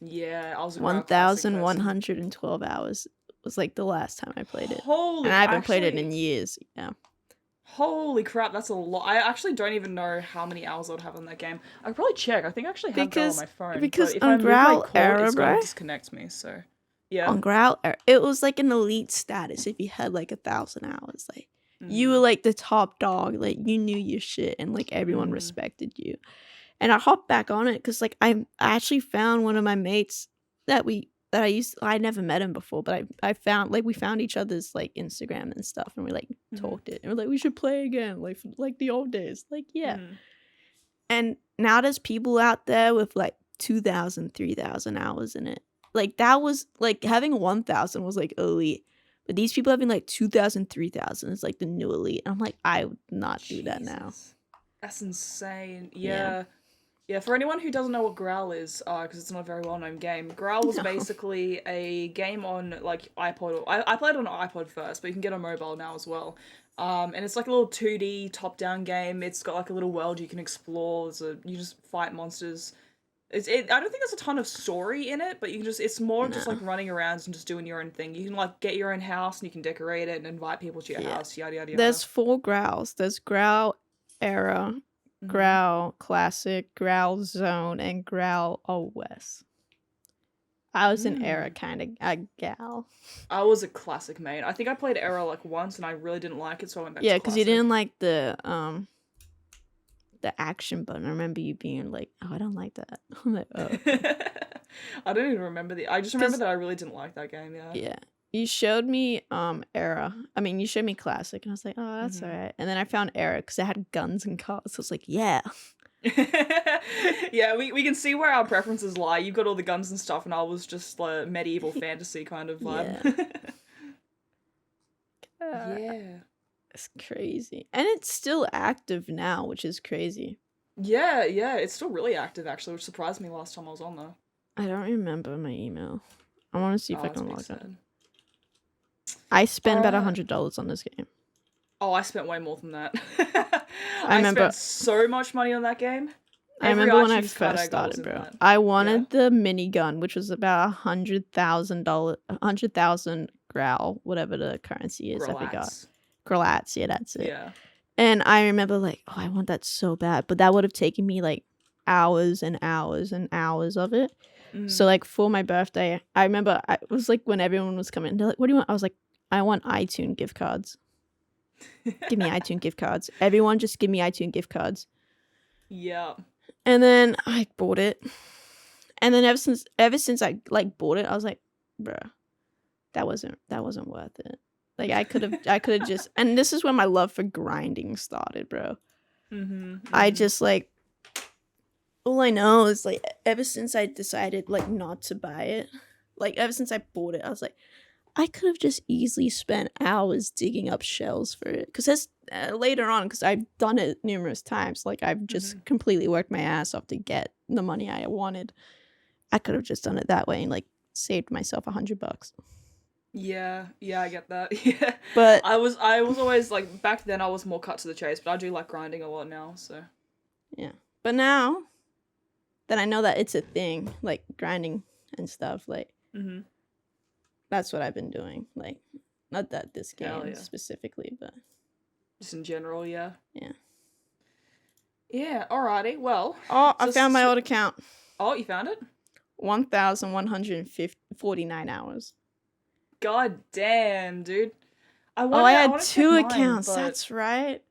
Yeah, I was 1,112 hours was like the last time I played it. Holy, and I haven't played it in years. Yeah. Holy crap, that's a lot. I actually don't even know how many hours I would have on that game. I could probably check. I think I actually have that on my phone. Because if on Gurl Era, it's bro, gonna disconnect me. So yeah. On Gurl Era, it was like an elite status if you had like 1,000 hours. Like you were like the top dog. Like you knew your shit, and like everyone respected you. And I hopped back on it because like I actually found one of my mates I never met him before, but I found like we found each other's like Instagram and stuff, and we like talked it, and we're like we should play again, like the old days, like yeah. And now there's people out there with like 2,000, 3,000 hours in it. Like that was like having 1,000 was like elite, but these people having like 2,000, 3,000 is like the new elite. And I'm like, I would not do that now. That's insane. Yeah, for anyone who doesn't know what Gurl is, because it's not a very well-known game, Gurl was basically a game on, like, iPod. I played it on iPod first, but you can get it on mobile now as well. And it's like a little 2D top-down game. It's got, like, a little world you can explore. You just fight monsters. I don't think there's a ton of story in it, but it's more just, like, running around and just doing your own thing. You can, like, get your own house, and you can decorate it and invite people to your house, yada, yada, yada. There's 4 Gurls. There's Gurl Era, Gurl Classic, Gurl Zone, and Gurl OS. I was an era kind of a gal. I was a classic main. I think I played era like once and I really didn't like it, so I went back Yeah, to because you classic. didn't like the action button. I remember you being like, "Oh, I don't like that." I'm like, "Oh." I don't even remember I just remember 'Cause that I really didn't like that game, yeah. yeah, you showed me era. I mean, you showed me classic, and I was like, "Oh, that's Mhm. alright." And then I found era because it had guns and cars. So I was like, "Yeah." Yeah, we can see where our preferences lie. You've got all the guns and stuff, and I was just like medieval fantasy kind of vibe. Yeah. Uh, Yeah. it's crazy, and it's still active now, which is crazy. Yeah, yeah, it's still really active actually, which surprised me last time I was on there. I don't remember my email. I want to see if Oh, I that's a can bit log on. sad. I spent about Alright. $100 on this game. Oh, I spent way more than that. I I remember. spent so much money on that game. I Every remember when I iTunes card first I got was started, in bro. that. I Yeah. wanted the minigun, which was about $100,000, 100,000 growl, whatever the currency is. I forgot. Grelats. Grelats, yeah, that's it. Yeah. And I remember like, oh, I want that so bad, but that would have taken me like hours and hours and hours of it. So like for my birthday, I remember it was like when everyone was coming, they're like, "What do you want?" I was like, "I want iTunes gift cards. Give me iTunes gift cards. Everyone, just give me iTunes gift cards." Yeah. And then I bought it. And then ever since I like bought it, I was like, bruh, that wasn't worth it. Like I could have just, and this is when my love for grinding started, bro. I just like, all I know is like ever since I decided like not to buy it, like ever since I bought it, I was like, I could have just easily spent hours digging up shells for it. Because that's later on, because I've done it numerous times. Like I've just completely worked my ass off to get the money I wanted. I could have just done it that way and like saved myself $100. Yeah, yeah, I get that. Yeah. But I was always like back then I was more cut to the chase, but I do like grinding a lot now, so. yeah. But now that I know that it's a thing, like grinding and stuff, like that's what I've been doing. Like not that this game specifically, but just in general, yeah. Yeah. Yeah, alrighty. Well. Oh, I found my old account. Oh, you found it? 1,149 hours. God damn, dude. I had 2 accounts. That's right.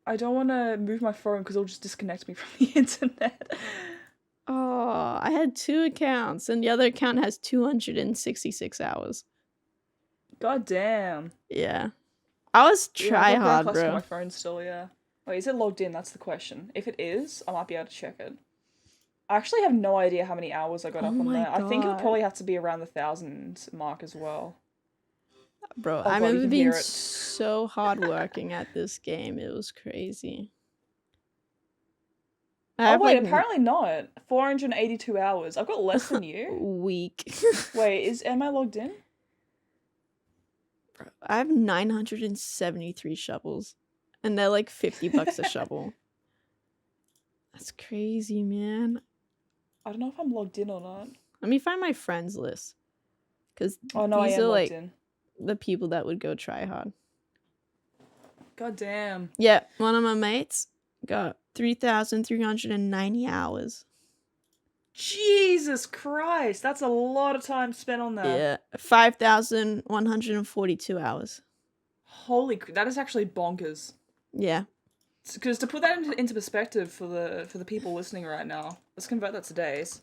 I don't want to move my phone because it'll just disconnect me from the internet. Oh, I had 2 accounts, and the other account has 266 hours. God damn. Yeah. I was try hard, bro. My phone still, yeah. Wait, is it logged in? That's the question. If it is, I might be able to check it. I actually have no idea how many hours I got up on there. God. I think it'll probably have to be around the 1,000 mark as well. Bro, I remember being so hardworking at this game. It was crazy. Oh wait, like, apparently not. 482 hours. I've got less than you. Weak. Wait, am I logged in? Bro, I have 973 shovels, and they're like $50 a shovel. That's crazy, man. I don't know if I'm logged in or not. Let me find my friends list, because these are like the people that would go try hard. God damn. Yeah, one of my mates got 3,390 hours. Jesus Christ, that's a lot of time spent on that. Yeah, 5,142 hours. Holy, that is actually bonkers. Yeah. Because to put that into perspective for the people listening right now, let's convert that to days.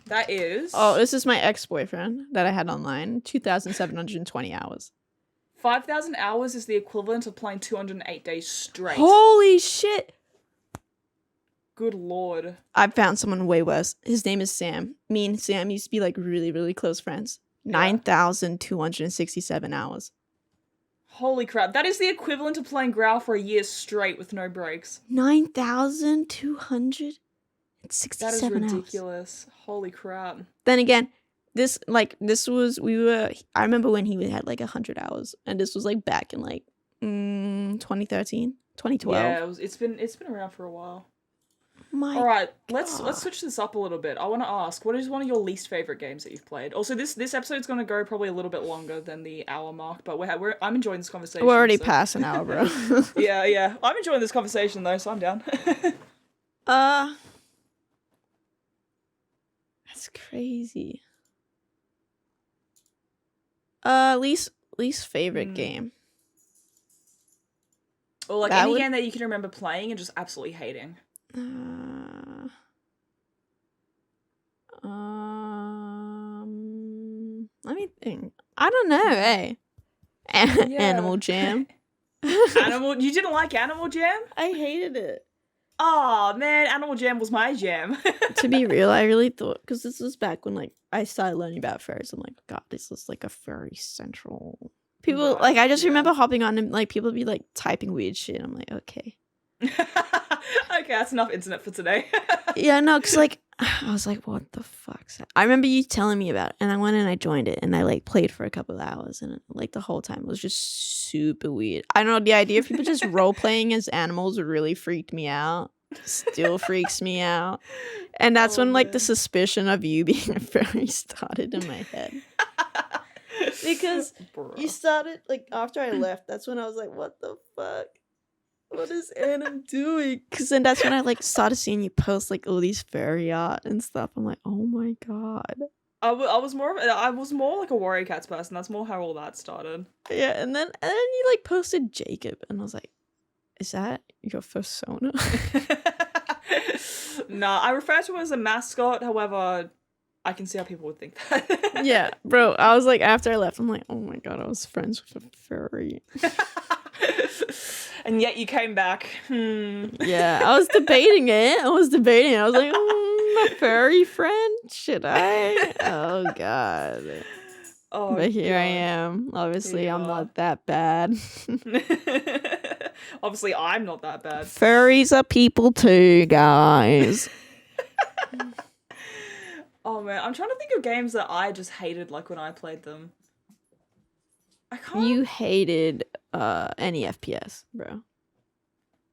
That is... Oh, this is my ex-boyfriend that I had online. 2,720 hours. 5,000 hours is the equivalent of playing 208 days straight. Holy shit! Good lord. I found someone way worse. His name is Sam. Me and Sam used to be like really, really close friends. 9,267 hours. Holy crap. That is the equivalent of playing Growl for a year straight with no breaks. 9,267 That is ridiculous. Hours. Holy crap. Then again, I remember when he had like 100 hours, and this was like back in like 2013, 2012. Yeah, it's been around for a while. All right, let's switch this up a little bit. I want to ask, what is one of your least favorite games that you've played? Also, this episode's going to go probably a little bit longer than the hour mark, but I'm enjoying this conversation. We're already past an hour, bro. Yeah. I'm enjoying this conversation though, so I'm down. That's That's crazy. Least favorite game. Or like That any would- game that you can remember playing and just absolutely hating. Let me think. I don't know, eh? Animal Jam. Animal. You didn't like Animal Jam? I hated it. Oh man, Animal Jam was my jam. To be real, I really thought, because this was back when like I started learning about furries. I'm like, God, this is like a furry central. People Right, like I just yeah. remember hopping on and like people be like typing weird shit. I'm like, okay. Okay, that's enough internet for today. Yeah, no, because like I was like, what the fuck's that? I remember you telling me about it, and I went and I joined it, and I like played for a couple of hours, and like the whole time it was just super weird. I don't know, the idea of people just role playing as animals really freaked me out. Still freaks me out, and that's when like the suspicion of you being a furry started in my head. Because you started like after I left, that's when I was like, what the fuck? What is Anim doing? Because then that's when I like started seeing you post like all these furry art and stuff. I'm like, oh my God. I was more like a Warrior Cats person. That's more how all that started. Yeah, and then you like posted Jacob, and I was like, is that your persona? Nah, I refer to him as a mascot. However, I can see how people would think that. Yeah, bro. I was like, after I left, I'm like, oh my God, I was friends with a furry. And yet you came back. Yeah, I was debating it. I was like, my furry friend? Should I? Oh God. Oh, But here I God. am. Obviously, I'm Yeah. not that bad. Obviously, I'm not that bad. Furries are people too, guys. Oh man, I'm trying to think of games that I just hated like when I played them. I can't. You hated any FPS, bro.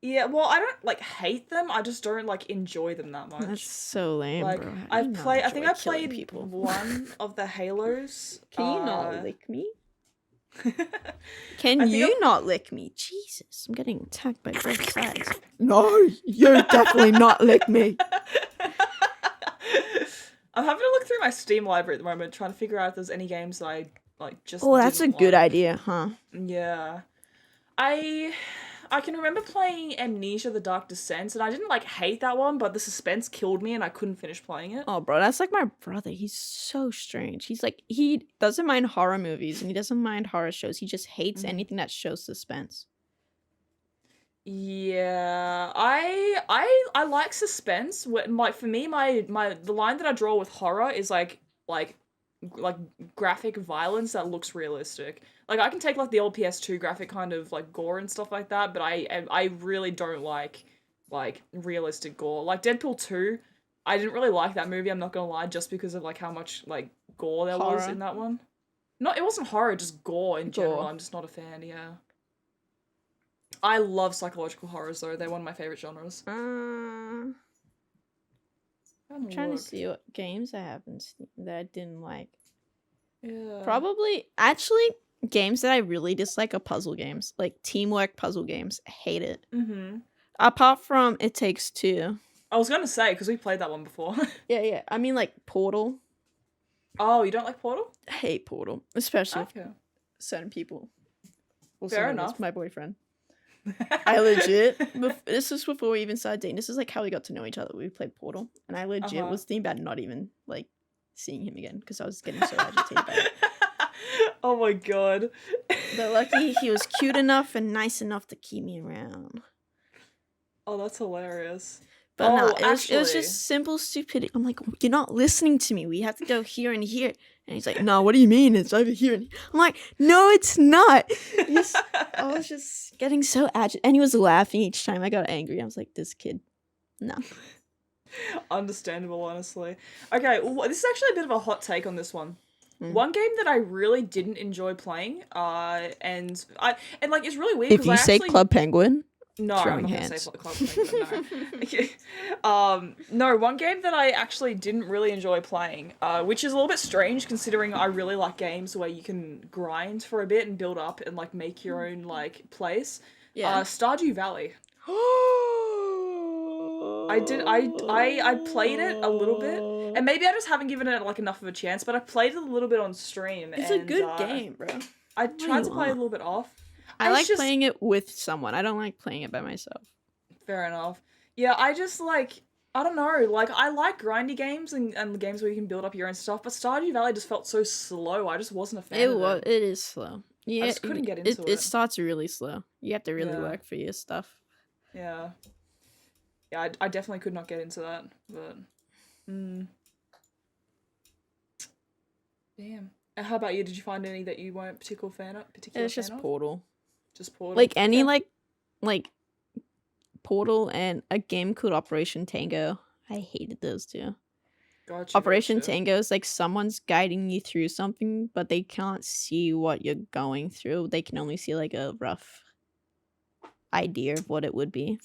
Yeah, well, I don't like hate them. I just don't like enjoy them that much. That's so lame, Like bro. How do you I've not played. I think enjoy I killing played people? one of the Halos. Can you not lick me? I Can think you I've- not lick me? Jesus, I'm getting attacked by both sides. No, you definitely not lick me. I'm having to look through my Steam library at the moment, trying to figure out if there's any games that I like just. Oh, that's a didn't good like. idea, huh? Yeah, I can remember playing Amnesia: The Dark Descent, and I didn't like hate that one, but the suspense killed me, and I couldn't finish playing it. Oh, bro, that's like my brother. He's so strange. He's like, he doesn't mind horror movies and he doesn't mind horror shows. He just hates anything that shows suspense. Yeah, I like suspense. Like for me, the line that I draw with horror is like graphic violence that looks realistic. Like I can take like the old PS2 graphic kind of like gore and stuff like that, but I really don't like realistic gore. Like Deadpool 2, I didn't really like that movie, I'm not gonna lie, just because of like how much like gore there was Horror. in that one. No, it wasn't horror, just gore in general. Gore. I'm just not a fan, yeah. I love psychological horrors though, they're one of my favorite genres. I'm trying to see what games I have in Steam that I didn't like. Yeah. Probably, actually, games that I really dislike are puzzle games, like teamwork puzzle games. I hate it. Mm-hmm. Apart from It Takes Two. I was gonna say, because we played that one before. Yeah. I mean, like Portal. Oh, you don't like Portal? I hate Portal, especially with Okay. certain people. Also Fair known as enough. my boyfriend. I legit, this is before we even started dating. This is like how we got to know each other. We played Portal, and I legit was thinking about not even like seeing him again because I was getting so agitated by it. Oh my God. But lucky he was cute enough and nice enough to keep me around. Oh, that's hilarious. But no, Oh, it was actually- just simple stupidity. I'm like, you're not listening to me. We have to go here and here. And he's like, no, what do you mean? It's over here. And I'm like, no, it's not. I was just getting so agitated. And he was laughing each time I got angry. I was like, this kid, no. Understandable, honestly. Okay, well, this is actually a bit of a hot take on this one. Mm. One game that I really didn't enjoy playing, and like it's really weird. If 'cause you I say actually... Club Penguin, No, I'm throwing not hands. gonna say Club Penguin, no. Okay. No, one game that I actually didn't really enjoy playing, which is a little bit strange considering I really like games where you can grind for a bit and build up and like make your own like place. Yeah. Stardew Valley. I played it a little bit, And maybe I just haven't given it like enough of a chance, but I played it a little bit on stream. It's and, a good game, bro. I What do tried you to play a want? little bit off. I It's like just- playing it with someone. I don't like playing it by myself. Fair enough. Yeah, I just like, I don't know, like I like grindy games and the games where you can build up your own stuff, but Stardew Valley just felt so slow. I just wasn't a fan of it. It is slow. Yeah, just couldn't get into It it. starts really slow. You have to really Yeah. work for your stuff. Yeah. Yeah, I definitely could not get into that, but... Damn. And how about you? Did you find any that you weren't particular fan of? It's just Portal. Just Portal? Like any Okay. like Portal and a game called Operation Tango. I hated those two. Gotcha, Operation gotcha. Tango is like someone's guiding you through something, but they can't see what you're going through. They can only see like a rough idea of what it would be.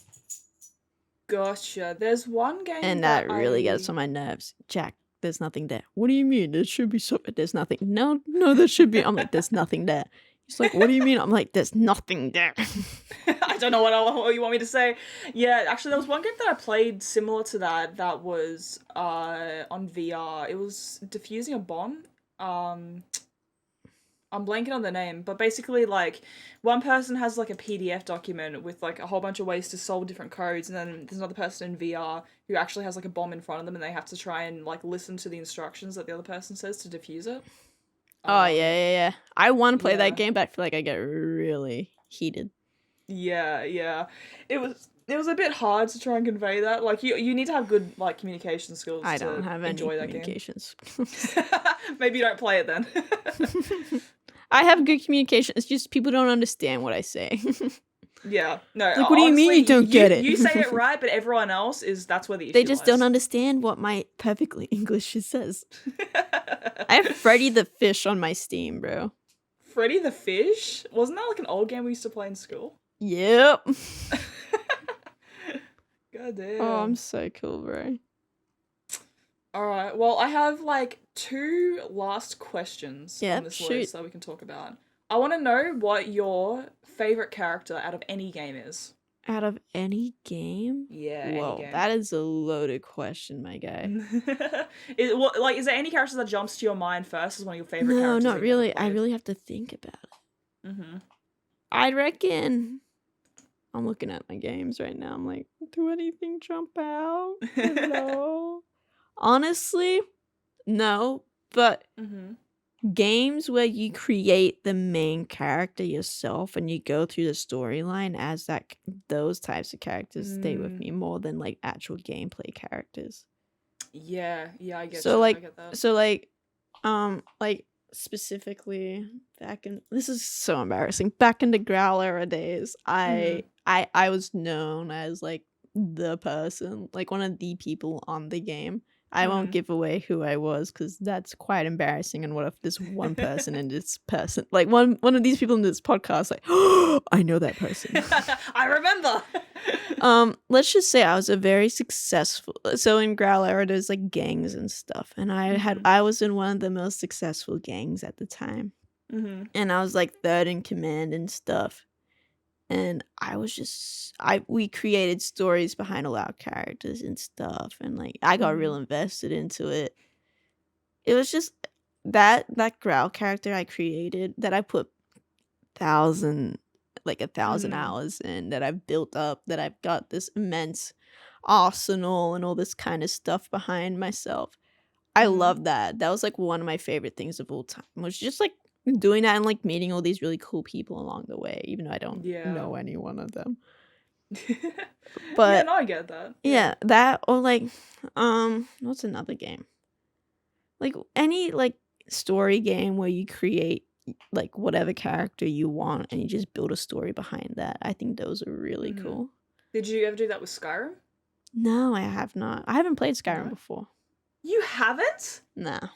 Gotcha. There's one game And that really gets on my nerves. Jack, there's nothing there. What do you mean? There should be something. There's nothing. No, there should be. I'm like, there's nothing there. He's like, what do you mean? I'm like, there's nothing there. I don't know what you want me to say. Yeah, actually, there was one game that I played similar to that was on VR. It was defusing a bomb. I'm blanking on the name, but basically, like, one person has, like, a PDF document with, like, a whole bunch of ways to solve different codes, and then there's another person in VR who actually has, like, a bomb in front of them, and they have to try and, like, listen to the instructions that the other person says to defuse it. Oh, yeah. I want to play yeah. that game, but I feel like I get really heated. Yeah. It was a bit hard to try and convey that. Like, you need to have good, like, communication skills I don't have any enjoy that communication skills. Maybe you don't play it then. I have good communication. It's just people don't understand what I say. Yeah. No, like, what do you mean you don't get it? You say it right, but everyone else that's where the issue They just don't lies. understand what my perfectly English says. I have Freddy the Fish on my Steam, bro. Freddy the Fish? Wasn't that like an old game we used to play in school? Yep. God damn. Oh, I'm so cool, bro. Alright, well, I have like 2 last questions Yeah, on this shoot. list that we can talk about. I want to know what your favorite character out of any game is. Out of any game? Yeah, Whoa, any game. that is a loaded question, my guy. Is there any character that jumps to your mind first as one of your favorite characters? No, not that you've really. ever I played? really have to think about it. Mm-hmm. I reckon. I'm looking at my games right now. I'm like, do anything jump out? No. Honestly, no. But Mm-hmm. games where you create the main character yourself and you go through the storyline as those types of characters stay with me more than like actual gameplay characters. Yeah, I get So you. like, I get that. like specifically this is so embarrassing. Back in the Growl era days, I was known as like the person, like one of the people on the game. I won't give away who I was because that's quite embarrassing. And what if this one person and this person, like one of these people in this podcast, like, oh, I know that person. I remember. Let's just say I was a very successful. So in Growl era, there's like gangs and stuff, and I was in one of the most successful gangs at the time, and I was like third in command and stuff. And we created stories behind all our characters and stuff. And like, I got real invested into it. It was just that Growl character I created that I put 1,000 hours in, that I've built up, that I've got this immense arsenal and all this kind of stuff behind myself. I love that. That was like one of my favorite things of all time, was just like doing that and like meeting all these really cool people along the way, even though I don't know any one of them. But yeah, no, I get that. Yeah, that, or like what's another game? Like any like story game where you create like whatever character you want and you just build a story behind that. I think those are really cool. Did you ever do that with Skyrim? No, I have not. I haven't played Skyrim before. You haven't? Nah.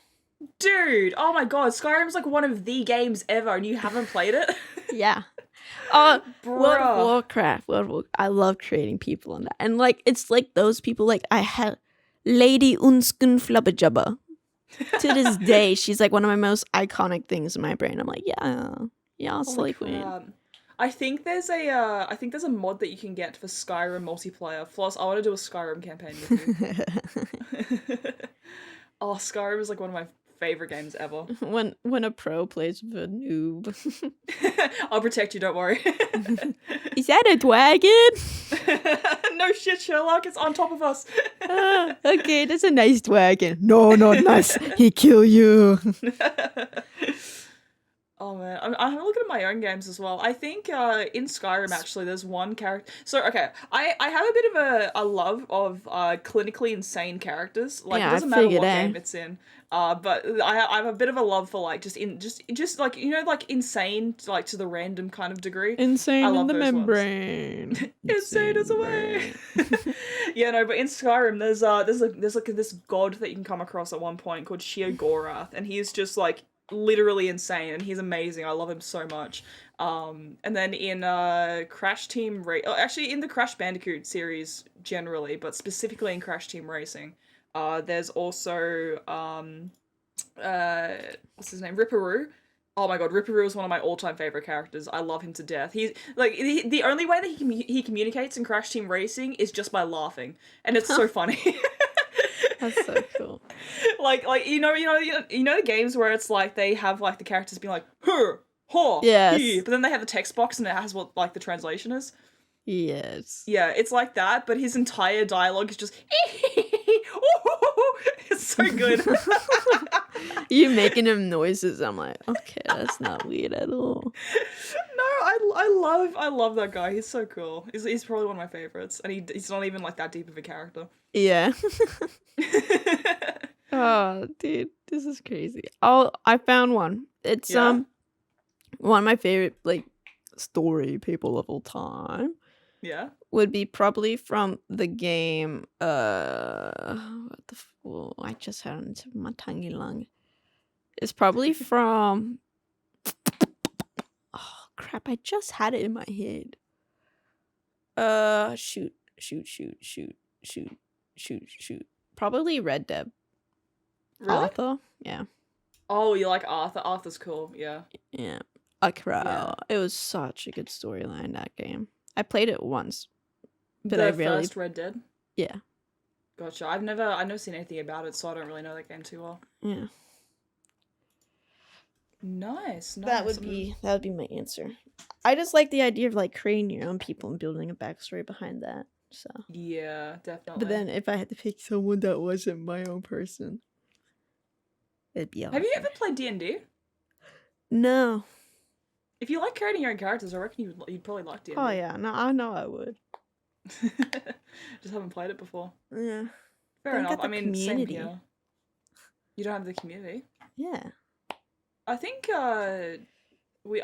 Dude, oh my god, Skyrim's like one of the games ever and you haven't played it? Yeah. World of Warcraft. I love creating people in that. And like, it's like those people, like I had Lady Unskun Flubbajubba. To this day, she's like one of my most iconic things in my brain. I'm like, I'll slay queen. I think there's a mod that you can get for Skyrim multiplayer. Floss, I want to do a Skyrim campaign with you. Oh, Skyrim is like one of my favorite games ever. When a pro plays with a noob. I'll protect you, don't worry. Is that a dragon? No shit, Sherlock, it's on top of us. Okay, that's a nice dragon. No, not nice. He kill you. Oh man, I'm looking at my own games as well. I think in Skyrim actually there's one character. So okay, I have a bit of a love of clinically insane characters. Like Yeah, it I doesn't matter what figured, eh? game it's in. But I have a bit of a love for like just like like insane like to the random kind of degree. I Insane in love the those ones. membrane. Insane as a way. Yeah, no, but in Skyrim there's like this god that you can come across at one point called Gorath, and he's just like literally insane and he's amazing. I love him so much. And then in Crash Team actually in the Crash Bandicoot series generally, but specifically in Crash Team Racing, there's also what's his name? Ripperoo. Oh my god, Ripperoo is one of my all-time favorite characters. I love him to death. He's like the only way that he communicates in Crash Team Racing is just by laughing, and it's so funny. That's so cool. like the games where it's like they have like the characters being like her, ha, Yes. he, but then they have the text box and it has what like the translation is. Yes. Yeah, it's like that, but his entire dialogue is just it's so good. You making him noises. I'm like, okay, that's not weird at all. No, I love that guy. He's so cool. He's probably one of my favorites, and he's not even like that deep of a character. Yeah. Oh, dude, this is crazy. I found one. It's Yeah? one of my favorite like story people of all time Yeah. would be probably from the game what the well, I just had it into my tongue lung. It's probably from oh crap, I just had it in my head. Shoot. Probably Red Dead. Really? Arthur? Yeah. Oh, you like Arthur? Arthur's cool. Yeah. Yeah. A crow. Yeah. It was such a good storyline, that game. I played it once. But The I really first Red Dead. Yeah. Gotcha. I've never seen anything about it, so I don't really know that game too well. Yeah. Nice. That would be my answer. I just like the idea of like creating your own people and building a backstory behind that. So Yeah, definitely. but then if I had to pick someone that wasn't my own person, it'd be have you ever played D&D? No. If you like creating your own characters, I reckon you'd probably like D&D. Oh yeah, no, I know I would. Just haven't played it before. Yeah. Fair Don't enough. get the I mean, same community. here. You don't have the community. Yeah. I think I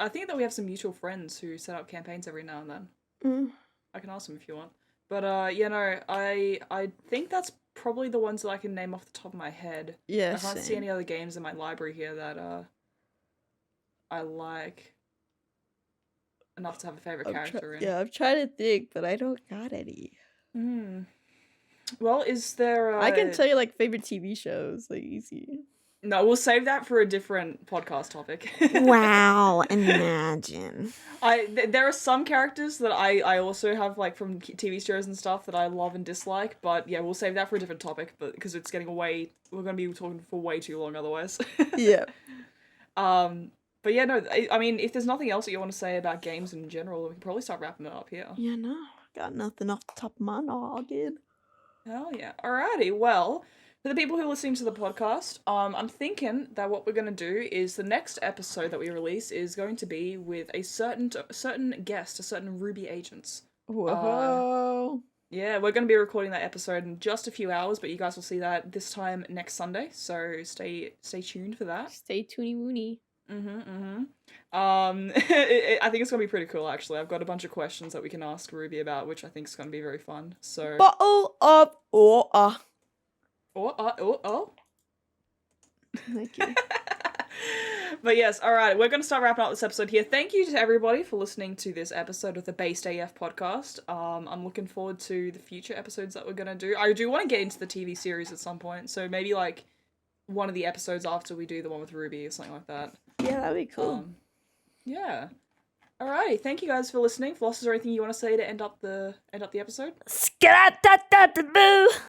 think that we have some mutual friends who set up campaigns every now and then. Mm. I can ask them if you want. But yeah, no, I think that's probably the ones that I can name off the top of my head. Yeah. I can't see any other games in my library here that I like enough to have a favorite character in. Yeah, I'm trying to think, but I don't got any. Hmm. Well, is there? I can tell you like favorite TV shows, like easy. No, we'll save that for a different podcast topic. Wow, imagine. There are some characters that I also have like from TV shows and stuff that I love and dislike, but yeah, we'll save that for a different topic, but because it's getting we're gonna be talking for way too long otherwise. Yeah. But yeah, no, I mean, if there's nothing else that you want to say about games in general, we can probably start wrapping it up here. Yeah, no, got nothing off the top of my noggin. Hell yeah. Alrighty, well, for the people who are listening to the podcast, I'm thinking that what we're going to do is the next episode that we release is going to be with a certain guest, a certain Ruby agents. Whoa. Yeah, we're going to be recording that episode in just a few hours, but you guys will see that this time next Sunday, so stay tuned for that. Stay toony woony. I think it's gonna be pretty cool. Actually, I've got a bunch of questions that we can ask Ruby about, which I think is gonna be very fun. So Bottle of water. Oh. Thank you. But yes, all right, we're gonna start wrapping up this episode here. Thank you to everybody for listening to this episode of the Based AF podcast. I'm looking forward to the future episodes that we're gonna do. I do want to get into the TV series at some point, so maybe like one of the episodes after we do the one with Ruby or something like that. Yeah, that'd be cool. Yeah. Alrighty, thank you guys for listening. Floss, is there anything you want to say to end up the episode? Skrat-dat-dat-boo!